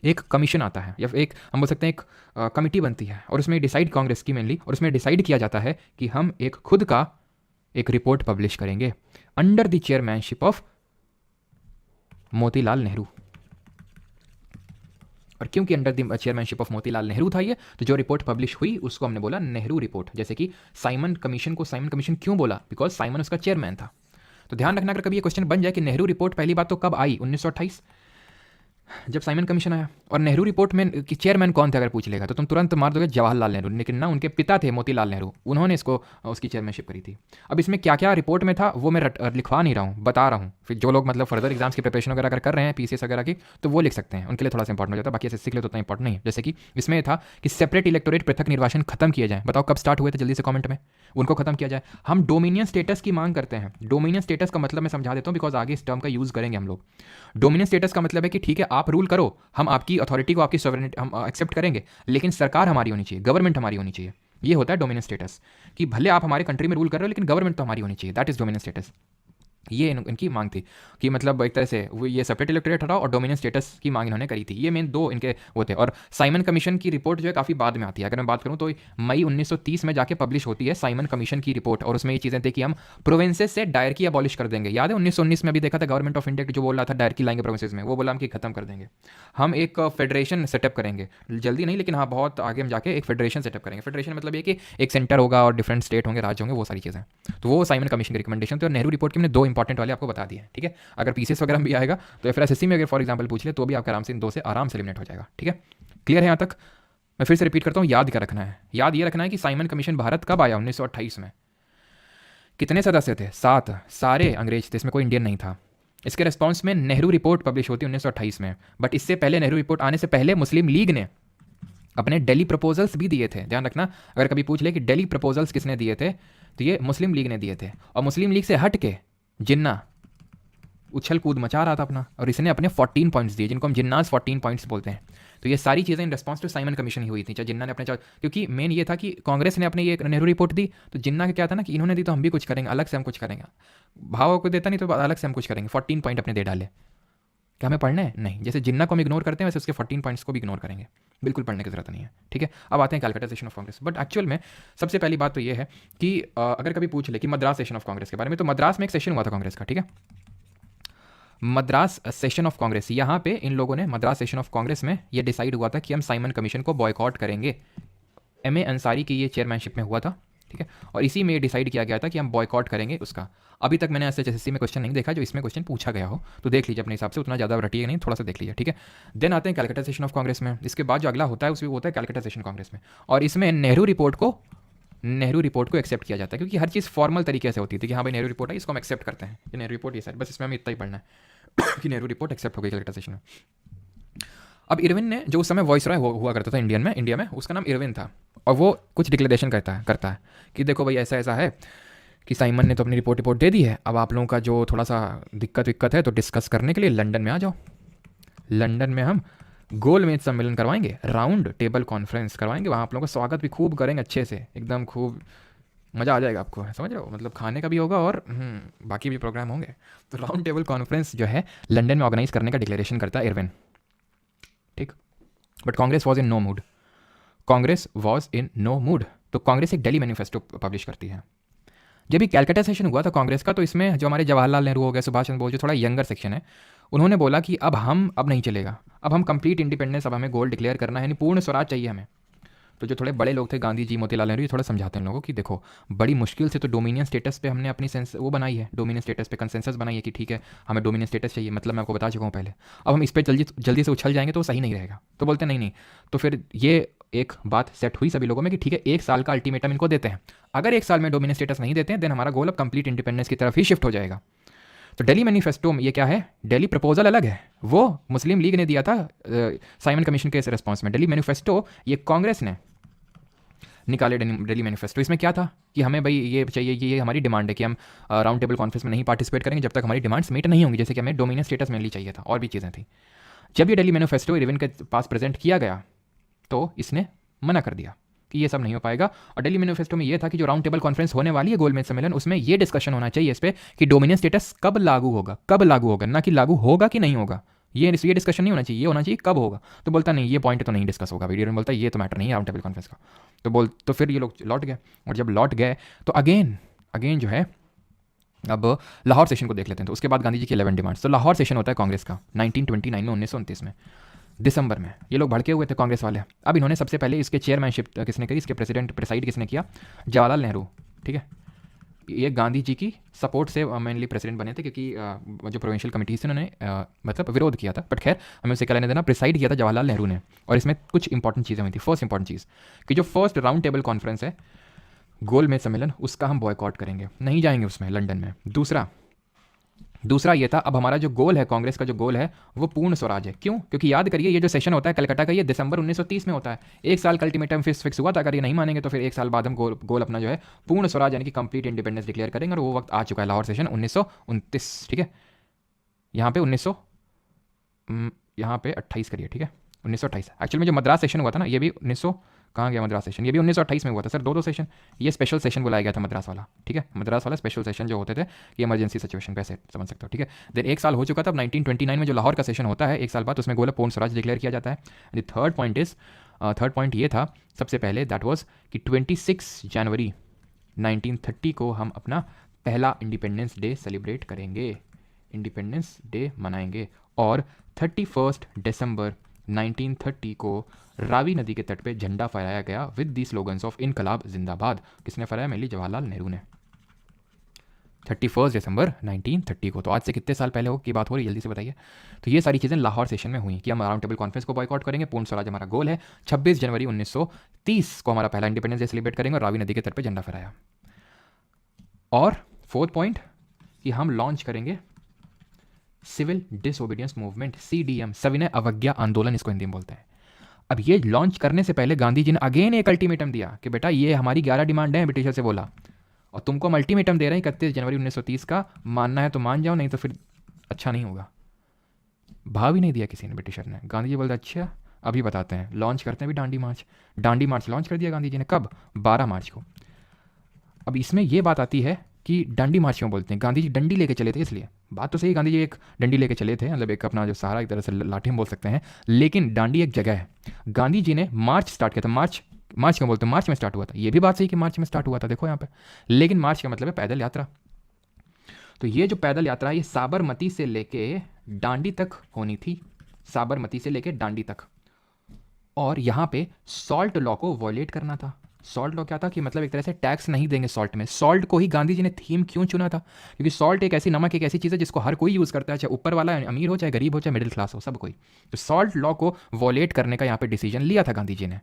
Speaker 1: एक कमीशन आता है, या एक हम बोल सकते हैं एक कमिटी बनती है, और उसमें डिसाइड कांग्रेस की मेनली, और उसमें डिसाइड किया जाता है कि हम एक खुद का एक रिपोर्ट पब्लिश करेंगे under the chairmanship of Motilal Nehru. और क्योंकि under the chairmanship of Motilal Nehru था ये, तो जो रिपोर्ट पब्लिश हुई उसको हमने बोला नेहरू रिपोर्ट। जैसे कि साइमन कमीशन को साइमन कमीशन क्यों बोला, बिकॉज साइमन उसका चेयरमैन था। तो ध्यान रखना अगर कभी ये क्वेश्चन बन जाए कि नेहरू रिपोर्ट पहली बात तो कब आई, 1928 जब साइमन कमीशन आया। और नेहरू रिपोर्ट में कि चेयरमैन कौन थे अगर पूछ लेगा तो तुम तुरंत मार दोगे जवाहरलाल नेहरू, लेकिन ना, उनके पिता थे मोतीलाल नेहरू, उन्होंने इसको उसकी चेयरमैनशिप करी थी। अब इसमें क्या क्या रिपोर्ट में था वो मैं लिखवा नहीं रहा हूँ, बता रहा हूँ। फिर जो लोग मतलब फर्दर एग्जाम्स की प्रिपरेशन वगैरह अगर कर रहे हैं पीसीएस वगैरह की, तो वो लिख सकते हैं, उनके लिए थोड़ा सा इंपॉर्टेंट हो जाता है, बाकी एसएससी के लिए तो उतना इंपॉर्टेंट नहीं है। जैसे कि इसमें था कि सेपरेट इलेक्टोरेट पृथक निर्वाचन खत्म किए जाए। बताओ कब स्टार्ट हुए थे, जल्दी से कमेंट में, उनको खत्म किया जाए। हम डोमिनियन स्टेटस की मांग करते हैं। डोमिनियन स्टेटस का मतलब मैं समझा देता हूँ, बिकॉज आगे इस टर्म का यूज करेंगे हम लोग। डोमिनियन स्टेटस का मतलब है कि ठीक है आप रूल करो, हम आपकी अथॉरिटी को, आपकी सॉवरेनिटी हम एक्सेप्ट करेंगे, लेकिन सरकार हमारी होनी चाहिए, गवर्नमेंट हमारी होनी चाहिए। ये होता है डोमिनियन स्टेटस, कि भले आप हमारे कंट्री में रूल कर रहे हो लेकिन गवर्नमेंट तो हमारी होनी चाहिए। That is dominion status. ये इनकी मांग थी कि मतलब एक तरह से वो ये सेपरेट इलेक्टोरेट हटाओ और डोमिनियन स्टेटस की मांग इन्होंने करी थी। ये मेन दो इनके वो थे। और साइमन कमीशन की रिपोर्ट जो है काफ़ी बाद में आती है। अगर मैं बात करूँ तो मई 1930 में जाके पब्लिश होती है साइमन कमीशन की रिपोर्ट, और उसमें ये चीज़ें थी कि हम प्रोविंसेस से डायरकी अबॉलिश कर देंगे। याद है 1919 में भी देखा था गवर्नमेंट ऑफ इंडिया जो बोल रहा था डायरकी लाएंगे प्रोविंसेस में, वो बोला हम कि खत्म कर देंगे, हम एक फेडरेशन सेटअप करेंगे, जल्दी नहीं लेकिन हाँ बहुत आगे हम जाके एक फेडरेशन सेटअप करेंगे। फेडरेशन मतलब ये कि एक सेंटर होगा और डिफरेंट स्टेट होंगे, राज्य होंगे, वो सारी चीज़ें। तो वो साइमन कमीशन की रिकमेंडेशन थी। और नेहरू रिपोर्ट की मैंने दो इंपॉर्टेंट वाले आपको बता दिए, ठीक है। अगर पीसीएस वगैरह भी आएगा तो एफआरएसएससी में अगर फॉर एग्जांपल पूछ ले तो भी आपका आराम से इन दो से आराम से एलिमिनेट हो जाएगा, ठीक है। क्लियर है यहाँ तक? मैं फिर से रिपीट करता हूँ, याद क्या रखना है, याद ये रखना है कि साइमन कमीशन भारत कब आया, 1928 में। कितने सदस्य थे? 7, सारे अंग्रेज थे, इसमें कोई इंडियन नहीं था। इसके रिस्पॉन्स में नेहरू रिपोर्ट पब्लिश होती है 1928 में। बट इससे पहले, नेहरू रिपोर्ट आने से पहले, मुस्लिम लीग ने अपने दिल्ली प्रपोजल्स भी दिए थे। ध्यान रखना, अगर कभी पूछ ले कि दिल्ली प्रपोजल्स किसने दिए थे, तो ये मुस्लिम लीग ने दिए थे। और मुस्लिम लीग से हट के जिन्ना उछल कूद मचा रहा था अपना, और इसने अपने 14 पॉइंट्स दिए, जिनको हम जिन्नास 14 पॉइंट्स बोलते हैं। तो ये सारी चीज़ें in response to Simon commission ही हुई थी। चाहे जिन्ना ने अपने, क्योंकि मेन ये था कि कांग्रेस ने अपने ये नेहरू रिपोर्ट दी, तो जिन्ना का क्या था ना कि इन्होंने दी तो हम भी कुछ करेंगे, अलग से हम कुछ करेंगे। भाव को देता नहीं तो अलग से हम कुछ करेंगे। 14 पॉइंट अपने दे डाले। क्या हमें पढ़ना है? नहीं। जैसे जिन्ना को हम इग्नोर करते हैं वैसे उसके 14 पॉइंट्स को भी इग्नोर करेंगे, बिल्कुल पढ़ने की जरूरत नहीं है, ठीक है। अब आते हैं Calcutta session of Congress. But actual में सबसे पहली बात तो ये है कि अगर कभी पूछ ले कि मद्रास सेशन ऑफ कांग्रेस के बारे में, तो मद्रास में एक सेशन हुआ था कांग्रेस का, ठीक है। मद्रास सेशन ऑफ कांग्रेस, यहाँ पे इन लोगों ने मद्रास सेशन ऑफ कांग्रेस में ये डिसाइड हुआ था कि हम साइमन कमीशन को बॉयकॉट करेंगे। एम.ए. अंसारी की ये चेयरमैनशिप में हुआ था, ठीक है। और इसी में डिसाइड किया गया था कि हम बॉयकॉट करेंगे उसका। अभी तक मैंने ऐसे एसएससी में क्वेश्चन नहीं देखा जो इसमें क्वेश्चन पूछा गया हो, तो देख लीजिए अपने हिसाब से, उतना ज़्यादा रटिए नहीं, थोड़ा सा देख लीजिए, ठीक है। देन आते हैं कैलकाटा सेशन ऑफ कांग्रेस में। इसके बाद जो अगला होता है उसमें होता है कैलकाटा सेशन कांग्रेस में, और इसमें नेहरू रिपोर्ट को एक्सेप्ट किया जाता है, क्योंकि हर चीज़ फॉर्मल तरीके से होती थी कि हाँ भाई नेहरू रिपोर्ट है, इसको हम एक्सेप्ट करते हैं। ये नेहरू रिपोर्ट ये सर, बस इसमें हमें इतना ही पढ़ना है कि नेहरू रिपोर्ट एक्सेप्ट हो गई कैलकाटा सेशन में। अब इरविन ने, जो उस समय वॉइस रॉय हुआ करता था इंडिया में, उसका नाम इरविन था, और वो कुछ डिक्लेरेशन करता है कि देखो भाई ऐसा ऐसा है कि साइमन ने तो अपनी रिपोर्ट दे दी है, अब आप लोगों का जो थोड़ा सा दिक्कत है तो डिस्कस करने के लिए लंदन में आ जाओ। लंदन में हम गोलमेज सम्मेलन करवाएंगे, राउंड टेबल कॉन्फ्रेंस करवाएंगे, वहाँ आप लोगों का स्वागत भी खूब करेंगे अच्छे से, एकदम खूब मज़ा आ जाएगा आपको, समझ रहे हो, मतलब खाने का भी होगा और बाकी भी प्रोग्राम होंगे। तो राउंड टेबल कॉन्फ्रेंस जो है लंदन में ऑर्गेनाइज करने का डिक्लेरेशन करता है इरविन, ठीक। But Congress was in no mood, Congress was in no mood. तो कांग्रेस एक दिल्ली मैनिफेस्टो पब्लिश करती है। जब ये कैलकाटा सेशन हुआ था कांग्रेस का, तो इसमें जो हमारे जवाहरलाल नेहरू हो गए, सुभाष चंद्र बोस, जो थोड़ा यंगर सेक्शन है, उन्होंने बोला कि अब नहीं चलेगा, अब हम कंप्लीट इंडिपेंडेंस, अब हमें गोल डिक्लेयर करना है, यानी पूर्ण स्वराज चाहिए हमें। तो जो थोड़े बड़े लोग थे, गांधी जी, मोतीलाल नेहरू, ये थोड़ा समझाते हैं लोगों कि देखो बड़ी मुश्किल से तो डोमिनियन स्टेटस पे हमने अपनी सेंस वो बनाई है, डोमिनियन स्टेटस पे कंसेंसस बनाई है कि ठीक है हमें डोमिनियन स्टेटस चाहिए, मतलब मैं आपको बता चुका हूँ पहले। अब हम इस पर जल्दी जल्दी से उछल जाएंगे तो वो सही नहीं रहेगा। तो बोलते नहीं नहीं, तो फिर ये एक बात सेट हुई सभी लोगों में कि ठीक है 1 साल का अल्टीमेटम इनको देते हैं, अगर 1 साल में डोमिनियन स्टेटस नहीं देते हैं देन हमारा गोल अब कंप्लीट इंडिपेंडेंस की तरफ ही शिफ्ट हो जाएगा। तो दिल्ली मैनिफेस्टो में ये क्या है, दिल्ली प्रपोजल अलग है, वो मुस्लिम लीग ने दिया था साइमन कमीशन के रिस्पॉन्स में। दिल्ली मैनिफेस्टो ये कांग्रेस ने निकाले दिल्ली मैनिफेस्टो। इसमें क्या था कि हमें भाई ये चाहिए, ये हमारी डिमांड है कि हम राउंड टेबल कॉन्फ्रेंस में नहीं पार्टिसिपेट करेंगे जब तक हमारी डिमांड्स मीट नहीं होंगी, जैसे कि हमें डोमिनियन स्टेटस मेनली चाहिए था और भी चीज़ें थी। जब ये दिल्ली मैनिफेस्टो इरविन के पास प्रेजेंट किया गया तो इसने मना कर दिया कि ये सब नहीं हो पाएगा। और दिल्ली मैनिफेस्टो में ये था कि जो राउंड टेबल कॉन्फ्रेंस होने वाली है गोलमेज सम्मेलन, उसमें ये डिस्कशन होना चाहिए इस पर कि डोमिनियन स्टेटस कब लागू होगा, ना कि लागू होगा कि नहीं होगा। ये डिस्कशन नहीं होना चाहिए, ये होना चाहिए कब होगा। तो बोलता नहीं, ये पॉइंट तो नहीं डिस्कस होगा। वीडियो में बोलता है ये तो मैटर नहीं है राउंड टेबल कॉन्फ्रेंस का। तो फिर ये लोग लौट गए, और जब लौट गए तो अगेन जो है अब लाहौर सेशन को देख लेते हैं। तो उसके बाद गांधी जी की 11 डिमांड्स। तो लाहौर सेशन होता है कांग्रेस का 1929 में, 1929 में दिसंबर में। ये लोग भड़के हुए थे कांग्रेस वाले। अब इन्होंने सबसे पहले इसके चेयरमैनशिप किसने करी, इसके प्रेसाइड किसने किया, जवाहरलाल नेहरू, ठीक है। ये गांधी जी की सपोर्ट से मेनली प्रेसिडेंट बने थे, क्योंकि जो प्रोविंशियल कमिटीज थी उन्होंने मतलब विरोध किया था, बट खैर हमें उसे क्या लेने देना, प्रिसाइड किया था जवाहरलाल नेहरू ने। और इसमें कुछ इंपॉर्टेंट चीज़ें हुई थी। फर्स्ट इंपॉर्टेंट चीज़ कि जो फर्स्ट राउंड टेबल कॉन्फ्रेंस है गोलमेज सम्मेलन, उसका हम बॉयकॉट करेंगे, नहीं जाएंगे उसमें लंदन में। दूसरा ये था, अब हमारा जो गोल है, कांग्रेस का जो गोल है वो पूर्ण स्वराज है। क्यों? क्योंकि याद करिए ये जो सेशन होता है कलकत्ता का, ये दिसंबर 1930 में होता है। 1 साल का अल्टीमेटम फिक्स हुआ था, अगर ये नहीं मानेंगे तो फिर 1 साल बाद हम गोल अपना जो है पूर्ण स्वराज यानी कि कंप्लीट इंडिपेंडेंस डिक्लेयर करेंगे, और वो वक्त आ चुका है। लाहौर सेशन 1929, ठीक है। यहाँ पे 28 करिए, ठीक है, 1928। एक्चुअली में जो मद्रास सेशन हुआ था ना, ये भी 1900 कहाँ गया मद्रास सेशन, ये भी 1928 में हुआ था सर, दो सेशन। ये स्पेशल सेशन बुलाया गया था मद्रास वाला, ठीक है, मद्रास वाला स्पेशल सेशन जो होते थे कि इमरजेंसी सिचुएशन पे, ऐसे समझ सकते हो, ठीक है। देन 1 साल हो चुका था। अब 1929 में जो लाहौर का सेशन होता है 1 साल बाद, उसमें गोला पूर्ण स्वराज डिक्लेयर किया जाता है। थर्ड पॉइंट ये था सबसे पहले, दैट वॉज कि 26 जनवरी 1930 को हम अपना पहला इंडिपेंडेंस डे सेलिब्रेट करेंगे, इंडिपेंडेंस डे मनाएंगे। और 31 दिसंबर 1930 को रावी नदी के तट पे झंडा फहराया गया विद दी स्लोगन्स ऑफ इनकलाब जिंदाबाद। किसने फहराया? मेनली जवाहरलाल नेहरू ने। 31 दिसंबर 1930 को, तो आज से कितने साल पहले हो की बात हो रही है, जल्दी से बताइए। तो ये सारी चीज़ें लाहौर सेशन में हुई कि हम राउंड टेबल कॉन्फ्रेंस को बॉयकॉट करेंगे, पूर्ण स्वराज हमारा गोल है। 26 जनवरी 1930 को हमारा पहला इंडिपेंडेंस डे सेलिब्रेट करेंगे और रावी नदी के तट पर झंडा फहराया। और फोर्थ पॉइंट कि हम लॉन्च करेंगे सिविल डिसओबीडियंस मूवमेंट, CDM, सविनय अवज्ञा आंदोलन इसको हिंदी में बोलते हैं। अब ये लॉन्च करने से पहले गांधी जी ने अगेन एक अल्टीमेटम दिया कि बेटा ये हमारी 11 डिमांड है, ब्रिटिशर से बोला, और तुमको हम अल्टीमेटम दे रहे हैं 31 जनवरी 1930 का, मानना है तो मान जाओ, नहीं तो फिर अच्छा नहीं होगा। भाव ही नहीं दिया किसी ने, ब्रिटिशर ने। गांधी जी बोलते अच्छा अभी बताते हैं, लॉन्च करते हैं भी डांडी मार्च लॉन्च कर दिया गांधी जी ने। कब? 12 मार्च को। अब इसमें यह बात आती है कि डंडी मार्च क्यों बोलते हैं, गांधी जी डंडी लेके चले थे इसलिए। बात तो सही, गांधी जी एक डंडी लेके चले थे, मतलब एक अपना जो सहारा, एक तरह से लाठी बोल सकते हैं, लेकिन डांडी एक जगह है। गांधी जी ने मार्च स्टार्ट किया था। मार्च क्यों बोलते हैं? मार्च में स्टार्ट हुआ था, ये भी बात सही कि मार्च में स्टार्ट हुआ था, देखो यहाँ पे। लेकिन मार्च का मतलब है पैदल यात्रा। तो ये जो पैदल यात्रा है ये साबरमती से लेके डांडी तक होनी थी, साबरमती से लेके डांडी तक। और यहाँ पे सॉल्ट लॉ को वॉयलेट करना था। सॉल्ट लॉ क्या था कि मतलब एक तरह से टैक्स नहीं देंगे सॉल्ट में। सॉल्ट को ही गांधी जी ने थीम क्यों चुना था? क्योंकि सॉल्ट एक ऐसी नमक, एक ऐसी चीज़ है जिसको हर कोई यूज़ करता है, चाहे ऊपर वाला अमीर हो, चाहे गरीब हो, चाहे मिडिल क्लास हो, सब कोई। तो सॉल्ट लॉ को वॉयलेट करने का यहाँ पे डिसीजन लिया था गांधी जी ने,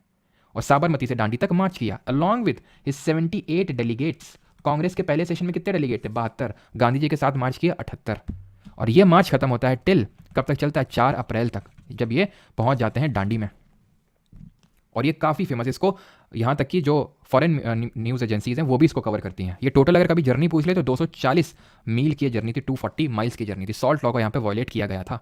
Speaker 1: और साबरमती से डांडी तक मार्च किया along with his 78 delegates. Congress के पहले सेशन में कितने डेलीगेट थे? 72। गांधी जी के साथ मार्च किया 78। और ये मार्च खत्म होता है टिल कब तक चलता है? 4 अप्रैल तक, जब ये पहुंच जाते हैं डांडी में। और ये काफ़ी फेमस, इसको यहाँ तक कि जो फॉरेन न्यूज़ एजेंसीज हैं वो भी इसको कवर करती हैं। ये टोटल अगर कभी जर्नी पूछ ले तो 240 मील की जर्नी थी, 240 माइल्स की जर्नी थी। सॉल्ट लॉ को यहाँ पे वॉयलेट किया गया था।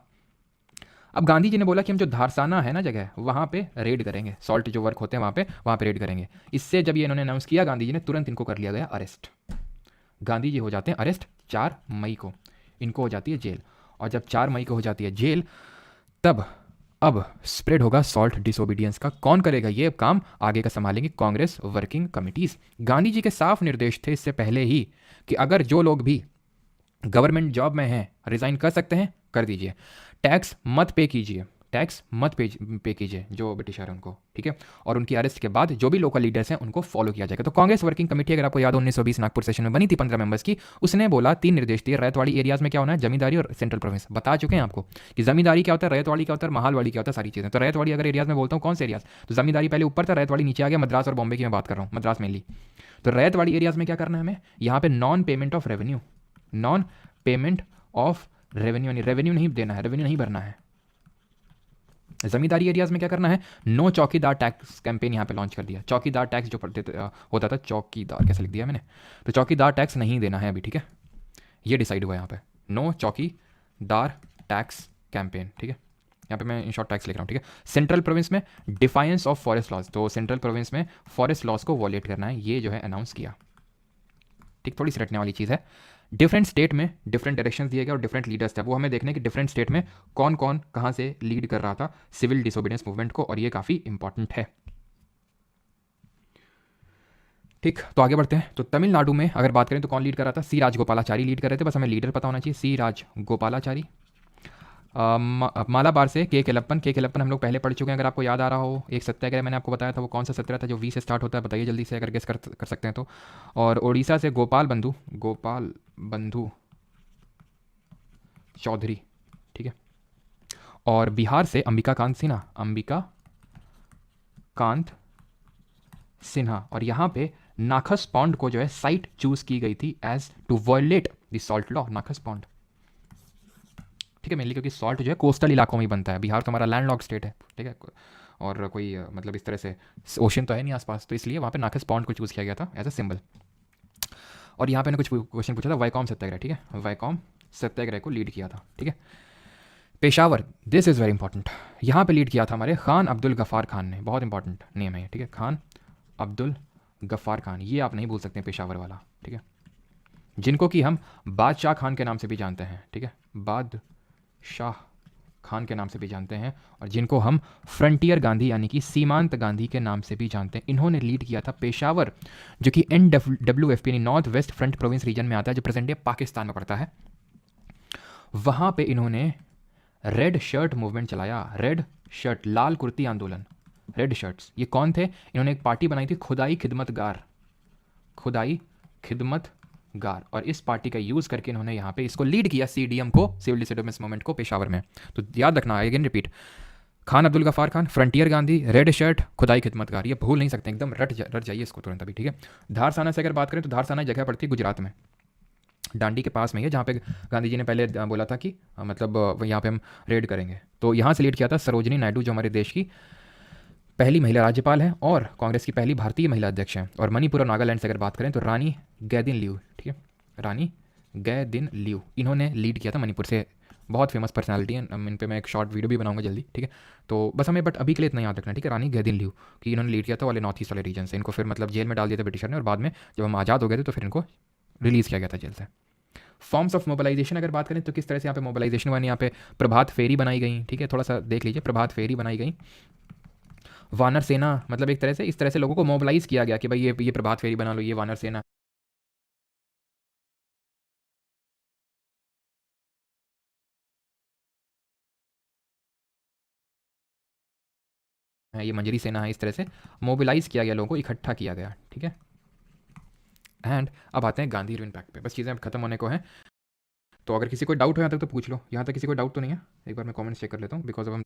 Speaker 1: अब गांधी जी ने बोला कि हम जो धारसाना है ना जगह, वहाँ पे रेड करेंगे, सॉल्ट जो वर्क होते हैं वहाँ पे रेड करेंगे। इससे जब ये इन्होंने अनाउंस किया गांधी जी ने, तुरंत इनको कर लिया गया अरेस्ट। गांधी जी हो जाते हैं अरेस्ट 4 मई को, इनको हो जाती है जेल। और जब 4 मई को हो जाती है जेल, तब अब स्प्रेड होगा सॉल्ट डिसोबीडियंस का। कौन करेगा ये काम? आगे का संभालेंगे कांग्रेस वर्किंग कमिटीज। गांधी जी के साफ निर्देश थे इससे पहले ही कि अगर जो लोग भी गवर्नमेंट जॉब में हैं रिजाइन कर सकते हैं, कर दीजिए। टैक्स मत पे कीजिए, टैक्स मत पे कीजिए जो ब्रिटिशर हैं उनको, ठीक है। और उनकी अरेस्ट के बाद जो भी लोकल लीडर्स हैं उनको फॉलो किया जाएगा। तो कांग्रेस वर्किंग कमेटी, अगर आपको याद हो 1920 नागपुर सेशन में बनी थी 15 मेंबर्स की, उसने बोला 3 निर्देश दिए। रैतवाड़ी एरियाज में क्या होना है? जमींदारी और सेंट्रल प्रोविंस। बता चुके हैं आपको कि जमींदारी क्या होता है, रैतवाड़ी क्या होता है, महालवाड़ी क्या होता है, सारी चीज़ें। तो रैतवाड़ी अगर एरियाज में बोलता हूँ कौन से एरियाज, तो जमींदारी पहले ऊपर था, रैतवाड़ी नीचे आ गया। मद्रास और बॉम्बे की मैं बात कर रहा हूँ, मद्रास मेनली। तो रैतवाड़ी एरियाज में क्या करना है हमें? यहाँ पे non payment of revenue, non payment of revenue, यानी रेवेन्यू नहीं देना है, रेवेन्यू नहीं भरना है। जमींदारी एरियाज में क्या करना है? नो चौकीदार टैक्स कैंपेन यहाँ पे लॉन्च कर दिया। चौकीदार टैक्स जो होता था, चौकीदार कैसे लिख दिया मैंने, तो चौकीदार टैक्स नहीं देना है अभी, ठीक है। ये डिसाइड हुआ यहाँ पे, नो चौकीदार टैक्स कैंपेन, ठीक है। यहाँ पे मैं इन शॉर्ट टैक्स लिख रहा हूँ, ठीक है। सेंट्रल प्रोविंस में डिफायंस ऑफ फॉरेस्ट लॉज, तो सेंट्रल प्रोविंस में फॉरेस्ट लॉज को वॉलेट करना है, ये जो है अनाउंस किया, ठीक। थोड़ी सी रटने वाली चीज़ है। डिफरेंट स्टेट में डिफरेंट डायरेक्शन दिए गए और डिफरेंट लीडर्स थे, वो हमें देखने कि डिफरेंट स्टेट में कौन कौन कहाँ से लीड कर रहा था सिविल डिसोबीडियंस मूवमेंट को, और ये काफ़ी इंपॉर्टेंट है, ठीक। तो आगे बढ़ते हैं। तो तमिलनाडु में अगर बात करें तो कौन लीड कर रहा था? सी राजगोपालाचारी लीड कर रहे थे, बस हमें लीडर पता होना चाहिए, सी राजगोपालाचारी। मालाबार से के केलप्पन, के केलप्पन हम लोग पहले पढ़ चुके हैं, अगर आपको याद आ रहा हो। एक सत्याग्रह मैंने आपको बताया था, वो कौन सा सत्याग्रह था जो वी से स्टार्ट होता है? बताइए जल्दी से, अगर गेस कर सकते हैं तो। और उड़ीसा से गोपाल बंधु, गोपाल बंधु चौधरी, ठीक है। और बिहार से अंबिका कांत सिन्हा, अंबिका कांत सिन्हा। और यहाँ पे नाखस पॉन्ड को जो है साइट चूज की गई थी as to violate the salt law, नाखस पॉन्ड, ठीक है। मेनली क्योंकि सॉल्ट जो है कोस्टल इलाकों में ही बनता है, बिहार तो हमारा लैंड लॉक स्टेट है, ठीक है। और कोई मतलब इस तरह से ओशन तो है नहीं आसपास, तो इसलिए वहाँ पे नाखस पॉन्ड को चूज़ किया गया था एज अ सिंबल। और यहाँ पे ने कुछ क्वेश्चन पूछा था, वैकॉम सत्याग्रह, ठीक है, वैकॉम सत्याग्रह को लीड किया था, ठीक है। Peshawar, this is very important, यहाँ पे लीड किया था हमारे खान अब्दुल गफ़ार खान ने, बहुत इंपॉर्टेंट नेम है, ठीक है, खान अब्दुल गफ़ार खान, ये आप नहीं भूल सकते पेशावर वाला, ठीक है। जिनको कि हम बादशाह खान के नाम से भी जानते हैं, ठीक है, बादशाह खान के नाम से भी जानते हैं, और जिनको हम फ्रंटियर गांधी यानी कि सीमांत गांधी के नाम से भी जानते हैं। इन्होंने लीड किया था पेशावर, जो कि NWFP यानी नॉर्थ वेस्ट फ्रंट प्रोविंस रीजन में आता है, जो प्रेजेंट डे पाकिस्तान में पड़ता है। वहां पे इन्होंने रेड शर्ट मूवमेंट चलाया, रेड शर्ट, लाल कुर्ती आंदोलन, रेड शर्ट्स। ये कौन थे? इन्होंने एक पार्टी बनाई थी, खुदाई खिदमतगार, खुदाई खिदमतगार, और इस पार्टी का यूज करके इन्होंने यहाँ पे इसको लीड किया, CDM को, सिविल डिसोबीडियंस मूवमेंट को, पेशावर में। तो याद रखना, again repeat, Khan Abdul Ghaffar Khan, frontier Gandhi, red shirt, खुदाई खिदमतगार, ये भूल नहीं सकते, एकदम रट जाइए इसको तुरंत अभी, ठीक है। धारसाना से अगर बात करें तो धारसाना जगह पड़ती है गुजरात में, डांडी के पास में ही है, जहाँ पे गांधी जी ने पहले बोला था कि मतलब यहाँ पे हम रेड करेंगे। तो यहाँ से लीड किया था सरोजिनी नायडू, जो हमारे देश की पहली महिला राज्यपाल हैं और कांग्रेस की पहली भारतीय महिला अध्यक्ष हैं। और मणिपुर और नागालैंड से अगर बात करें तो रानी गैदिन लियू, ठीक है, रानी गैदिन लियू, इन्होंने लीड किया था मणिपुर से, बहुत फेमस पर्सनालिटी है, इन पे मैं एक शॉर्ट वीडियो भी बनाऊंगा जल्दी, ठीक है। तो बस हमें बट अभी के लिए इतना याद रखना, ठीक है, रानी गैदिन लियू कि इन्होंने लीड किया था वाले नॉर्थ ईस्ट वाले रीजन से। इनको फिर मतलब जेल में डाल दिया था ब्रिटिशर ने, और बाद में जब हम आज़ाद हो गए थे तो फिर इनको रिलीज़ किया गया था जेल से। फॉर्म्स ऑफ मोबिलाइजेशन अगर बात करें तो किस तरह से यहाँ पे मोबिलाइजेशन हुआ, यहाँ पे प्रभात फेरी बनाई गई, ठीक है, थोड़ा सा देख लीजिए, प्रभात फेरी बनाई गई। वानर सेना, मतलब एक तरह से इस तरह से लोगों को मोबिलाइज किया गया कि भाई ये प्रभात फेरी बना लो, ये वानर सेना है, ये मंजरी सेना है, इस तरह से मोबिलाइज किया गया, लोगों को इकट्ठा किया गया, ठीक है। एंड अब आते हैं गांधी हीरोइन पैक्ट पे, बस चीज़ें अब खत्म होने को हैं। तो अगर किसी को डाउट हो यहाँ तक तो पूछ लो, यहाँ तक किसी को डाउट तो नहीं है? एक बार मैं कमेंट्स चेक कर लेता हूँ, बिकॉज अब हम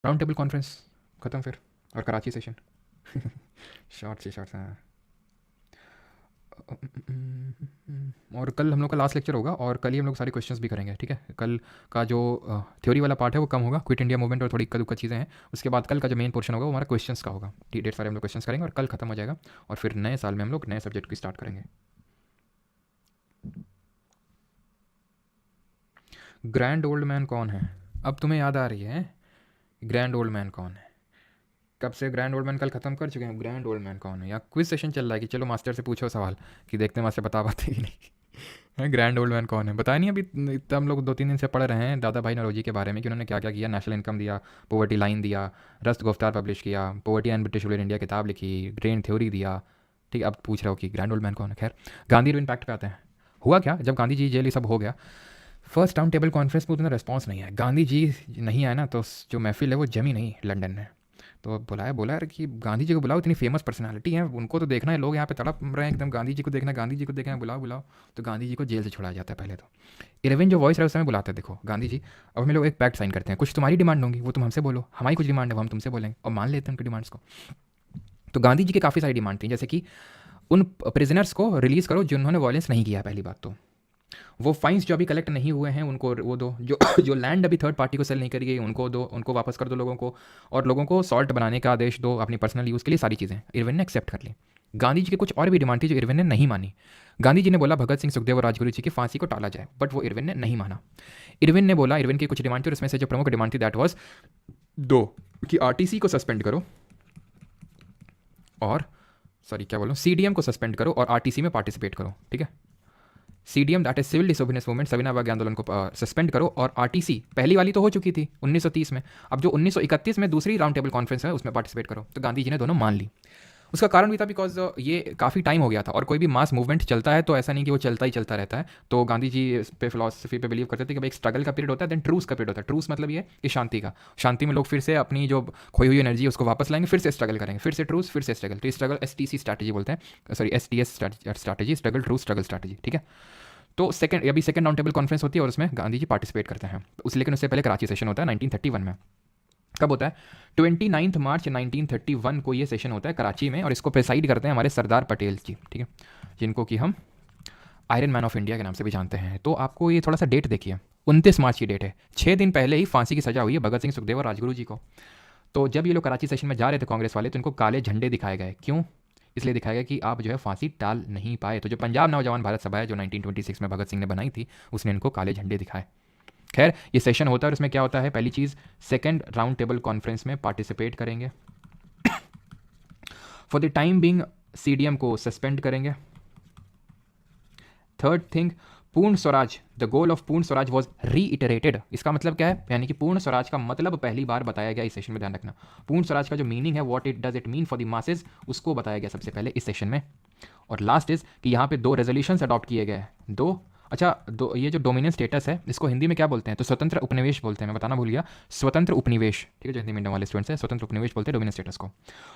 Speaker 1: राउंड टेबल कॉन्फ्रेंस ख़त्म फिर, और कराची सेशन शॉर्ट से शॉर्ट। हाँ, और कल हम लोग का लास्ट लेक्चर होगा, और कल ही हम लोग सारे क्वेश्चंस भी करेंगे, ठीक है। कल का जो थ्योरी वाला पार्ट है वो कम होगा, क्विट इंडिया मूवमेंट और थोड़ी इक्का दुक्का चीज़ें हैं। उसके बाद कल का जो मेन पोर्शन होगा वो हमारा क्वेश्चंस का होगा। ढेर सारे हम लोग क्वेश्चंस करेंगे और कल खत्म हो जाएगा, और फिर नए साल में हम लोग नए सब्जेक्ट की स्टार्ट करेंगे। ग्रैंड ओल्ड मैन कौन है? अब तुम्हें याद आ रही है ग्रैंड ओल्ड मैन कौन है? कब से ग्रैंड ओल्ड मैन कल खत्म कर चुके हैं। ग्रैंड ओल्ड मैन कौन है? या क्विज सेशन चल रहा है कि चलो मास्टर से पूछो सवाल, कि देखते हैं मास्टर बता पाते कि नहीं है ग्रैंड ओल्ड मैन कौन है? बताया नहीं अभी। इतना हम लोग 2-3 दिन से पढ़ रहे हैं दादा भाई नौरोजी के बारे में कि उन्होंने क्या क्या किया। नेशनल इनकम दिया, पोवर्टी लाइन दिया, रस्त गुफ्तार पब्लिश किया, poverty and British rule in India किताब लिखी, ग्रेन थ्योरी दिया, ठीक है। अब पूछ रहे हो कि ग्रैंड ओल्ड मैन कौन है। खैर, गांधी इम्पैक्ट पे आते हैं। हुआ क्या, जब गांधी जी जेल ये सब हो गया, फर्स्ट राउंड टेबल कॉन्फ्रेंस में उतना रिस्पॉन्स नहीं है। गांधी जी नहीं आए ना, तो जो महफिल है वो जमी नहीं लंदन में। तो बुलाया, बोला यार कि गांधी जी को बुलाओ, इतनी फेमस पर्सनालिटी है, उनको तो देखना है, लोग यहाँ पे तड़प रहे हैं एकदम, गांधी जी को देखना है, गांधी जी को देखना है, बुलाओ बुलाओ। तो गांधी जी को जेल से छुड़ाया जाता है पहले तो। इरविन जो वॉइस है उस समय बुलाते हैं, देखो गांधी जी अब हमें लोग एक पैक्ट साइन करते हैं, कुछ तुम्हारी डिमांड होंगी वो तुम हमसे बोलो, हमारी कुछ डिमांड है वो हम तुमसे बोलेंगे, और मान लेते हैं उनकी डिमांड्स को। तो गांधी जी की काफ़ी सारी डिमांड थी, जैसे कि उन प्रिजनर्स को रिलीज़ करो जिन्होंने वायलेंस नहीं किया, पहली बात तो। वो फाइन्स जो अभी कलेक्ट नहीं हुए हैं उनको वो दो, जो जो लैंड अभी थर्ड पार्टी को सेल नहीं करी गई उनको दो, उनको वापस कर दो लोगों को, और लोगों को सॉल्ट बनाने का आदेश दो अपनी पर्सनल यूज़ के लिए। सारी चीज़ें इरविन ने एक्सेप्ट कर ली। गांधी जी की कुछ और भी डिमांड थी जो इरविन ने नहीं मानी। गांधी जी ने बोला भगत सिंह, सुखदेव और राजगुरु जी की फांसी को टाला जाए, बट वो इरविन ने नहीं माना। इरविन ने बोला, इरविन की कुछ डिमांड थी और इसमें से जो प्रमुख डिमांड थी दैट वाज दो, कि आरटीसी को सस्पेंड करो, और सॉरी क्या बोलूँ, सीडीएम को सस्पेंड करो और आरटीसी में पार्टिसिपेट करो, ठीक है। CDM that is civil disobedience movement, सविना बागी आंदोलन को सस्पेंड करो, और आरटीसी पहली वाली तो हो चुकी थी 1930 में, अब जो 1931 में दूसरी राउंड टेबल कॉन्फ्रेंस है उसमें पार्टिसिपेट करो। तो गांधी जी ने दोनों मान ली। उसका कारण भी था बिकॉज ये काफ़ी टाइम हो गया था, और कोई भी मास मूवमेंट चलता है तो ऐसा नहीं कि वो चलता ही चलता रहता है। तो गांधी जी इस पे फिलोसफी पे बिलीव करते थे कि भाई एक स्ट्रगल का पीरियड होता है, देन ट्रूस का पीरियड होता है। ट्रूस मतलब ये कि शांति का, शांति में लोग फिर से अपनी जो खोई हुई एनर्जी उसको वापस लाएंगे, फिर से स्ट्रगल करेंगे, फिर से ट्रूस, फिर से स्ट्रगल। तो स्ट्रगल STC स्ट्रैटेजी बोलते हैं, sorry STS strategy, struggle truce struggle strategy, ठीक है। तो सेकंड अभी सेकंड राउंड टेबल कॉन्फ्रेंस होती है और उसमें गांधी जी पार्टिसिपेट करते हैं। लेकिन उससे पहले कराची सेशन होता है 1931 में। कब होता है? 29 मार्च 1931 को ये सेशन होता है कराची में, और इसको प्रेसाइड करते हैं हमारे सरदार पटेल जी, ठीक है, जिनको कि हम आयरन मैन ऑफ इंडिया के नाम से भी जानते हैं। तो आपको ये थोड़ा सा डेट देखिए, 29 मार्च की डेट है, 6 दिन पहले ही फांसी की सजा हुई है भगत सिंह, सुखदेव और राजगुरु जी को। तो जब ये लोग कराची सेशन में जा रहे थे कांग्रेस वाले, तो इनको काले झंडे दिखाए गए। क्यों? इसलिए दिखाया गया कि आप जो है फांसी टाल नहीं पाए। तो जो पंजाब नौजवान भारत सभा है जो 1926 में भगत सिंह ने बनाई थी, उसने इनको काले झंडे दिखाए। खैर, ये सेशन होता है और इसमें क्या होता है, पहली चीज़ सेकंड राउंड टेबल कॉन्फ्रेंस में पार्टिसिपेट करेंगे। For the time being CDM को सस्पेंड करेंगे। थर्ड थिंग, पूर्ण स्वराज, द गोल ऑफ पूर्ण स्वराज वॉज रीइटरेटेड। इसका मतलब क्या है, यानी कि पूर्ण स्वराज का मतलब पहली बार बताया गया इस सेशन में, ध्यान रखना। पूर्ण स्वराज का जो मीनिंग है, what it does it mean for the masses, उसको बताया गया सबसे पहले इस सेशन में। और लास्ट इज कि यहाँ पे 2 रेजोल्यूशंस अडॉप्ट किए गए, 2। अच्छा, ये जो डोमिनेंट स्टेटस है इसको हिंदी में क्या बोलते हैं? तो स्वतंत्र उपनिवेश बोलते हैं, मैं बताना भूल गया, स्वतंत्र उपनिवेश, ठीक है। जो हिंदी मीडियम वाले स्टूडेंट्स हैं, स्वतंत्र उपनिवेश बोलते हैं डोमिनेंट स्टेटस को।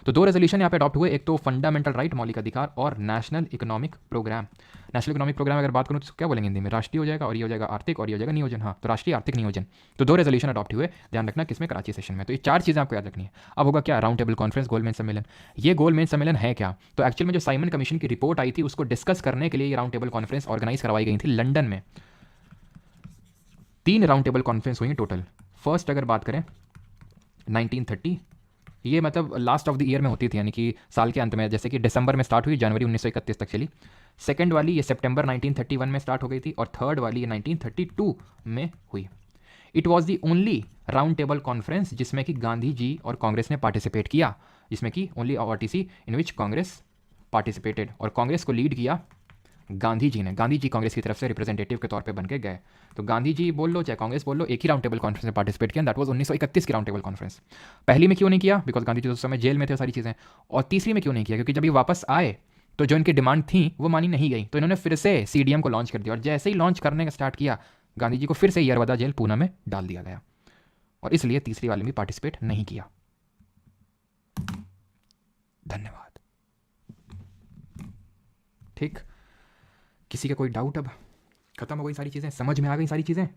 Speaker 1: तो 2 रेजोल्यूशन यहाँ पे अडॉप्ट हुए, एक तो फंडामेंटल राइट, मौलिक अधिकार, और national economic programme. National economic programme अगर बात करूँ तो क्या बोलेंगे हिंदी में? राष्ट्रीय हो जाएगा, और ये हो जाएगा आर्थिक, और ये हो जाएगा नियोजन। हाँ, तो राष्ट्रीय आर्थिक नियोजन। तो 2 रेजोल्यूशन अडॉप्ट हुए, ध्यान रखना किसमें? कराची सेशन में। तो ये 4 चीज़ें आपको याद रखनी है। अब होगा क्या? राउंड टेबल कॉन्फ्रेंस, गोलमेज सम्मेलन। ये गोलमेज सम्मेलन है क्या? तो एक्चुअल में जो साइमन कमीशन की रिपोर्ट आई थी उसको डिस्कस करने के लिए ये राउंड टेबल कॉन्फ्रेंस ऑर्गेनाइज करवाई गई थी लंदन में। 3 राउंड टेबल कॉन्फ्रेंस हुई टोटल। फर्स्ट अगर बात करें 1930, ये मतलब लास्ट ऑफ द ईयर में होती थी, यानी कि साल के अंत में, जैसे कि दिसंबर में स्टार्ट हुई, जनवरी 1931 तक चली। सेकंड वाली ये सितंबर 1931 में स्टार्ट हो गई थी, और थर्ड वाली ये 1932 में हुई। It was the only round table conference जिसमें कि गांधी जी और कांग्रेस ने पार्टिसिपेट किया, जिसमें कि ओनली आरटीसी इन विच कांग्रेस पार्टिसिपेटेड, और कांग्रेस को लीड किया गांधी जी ने। गांधी जी कांग्रेस की तरफ से रिप्रेजेंटेटिव के तौर पे बन के गए। तो गांधी जी बोल लो चाहे कांग्रेस बोल लो, एक ही राउंड टेबल कॉन्फ्रेंस में पार्टिसिपेट किया, दैट वाज 1931 की राउंड टेबल कॉन्फ्रेंस। पहली में क्यों नहीं किया? बिकॉज गांधी जी उस समय जेल में थे, सारी चीज़ें। और तीसरी में क्यों नहीं किया? क्योंकि जब ये वापस आए तो जो इनकी डिमांड थी वो मानी नहीं गई, तो इन्होंने फिर से सीडीएम को लॉन्च कर दिया, और जैसे ही लॉन्च करने का स्टार्ट किया, गांधी जी को फिर से यरवदा जेल पूना में डाल दिया गया, और इसलिए तीसरी वाले में पार्टिसिपेट नहीं किया। धन्यवाद। ठीक, किसी का कोई डाउट? अब खत्म हो गई सारी चीज़ें, समझ में आ गई सारी चीज़ें?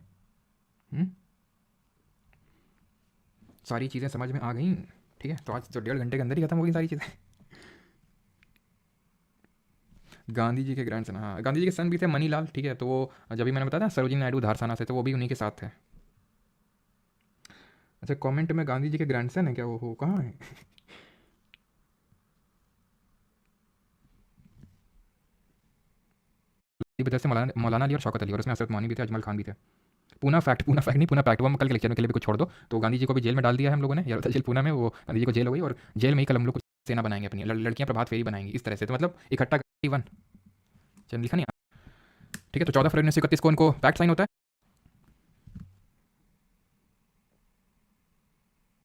Speaker 1: सारी चीज़ें समझ में आ गई, ठीक है। तो आज तो 1.5 घंटे के अंदर ही खत्म हो गई सारी चीज़ें। गांधी जी के ग्रैंड सन, हाँ गांधी जी के सन भी थे मनीलाल, ठीक है। तो वो जब भी मैंने बताया था सरोजिनी नायडू धारसाना से, तो वो भी उन्हीं के साथ थे। अच्छा, कमेंट में गांधी जी के ग्रैंड सन है क्या? वो कहाँ है? की वजह से मौलाना अली और शौकत अली, और उसमें असरत मानी भी थे, अजमल खान भी थे। पूना फैक्ट नहीं, पूना फैक्ट वो हम कल के लेक्चर के लिए भी कुछ छोड़ दो। तो गांधी जी को भी जेल में डाल दिया है हम लोगों ने, यार जेल पूना में, वो गांधी जी को जेल हो गई, और जेल में ही कल हम लोग कुछ सेना बनाएंगे अपनी, लड़कियां प्रभात फेरी बनाएंगी इस तरह से। तो मतलब इकट्ठा वन चल लिखा नहीं, ठीक है। तो 14 फरवरी 1931 को उनको पैक्ट साइन होता है।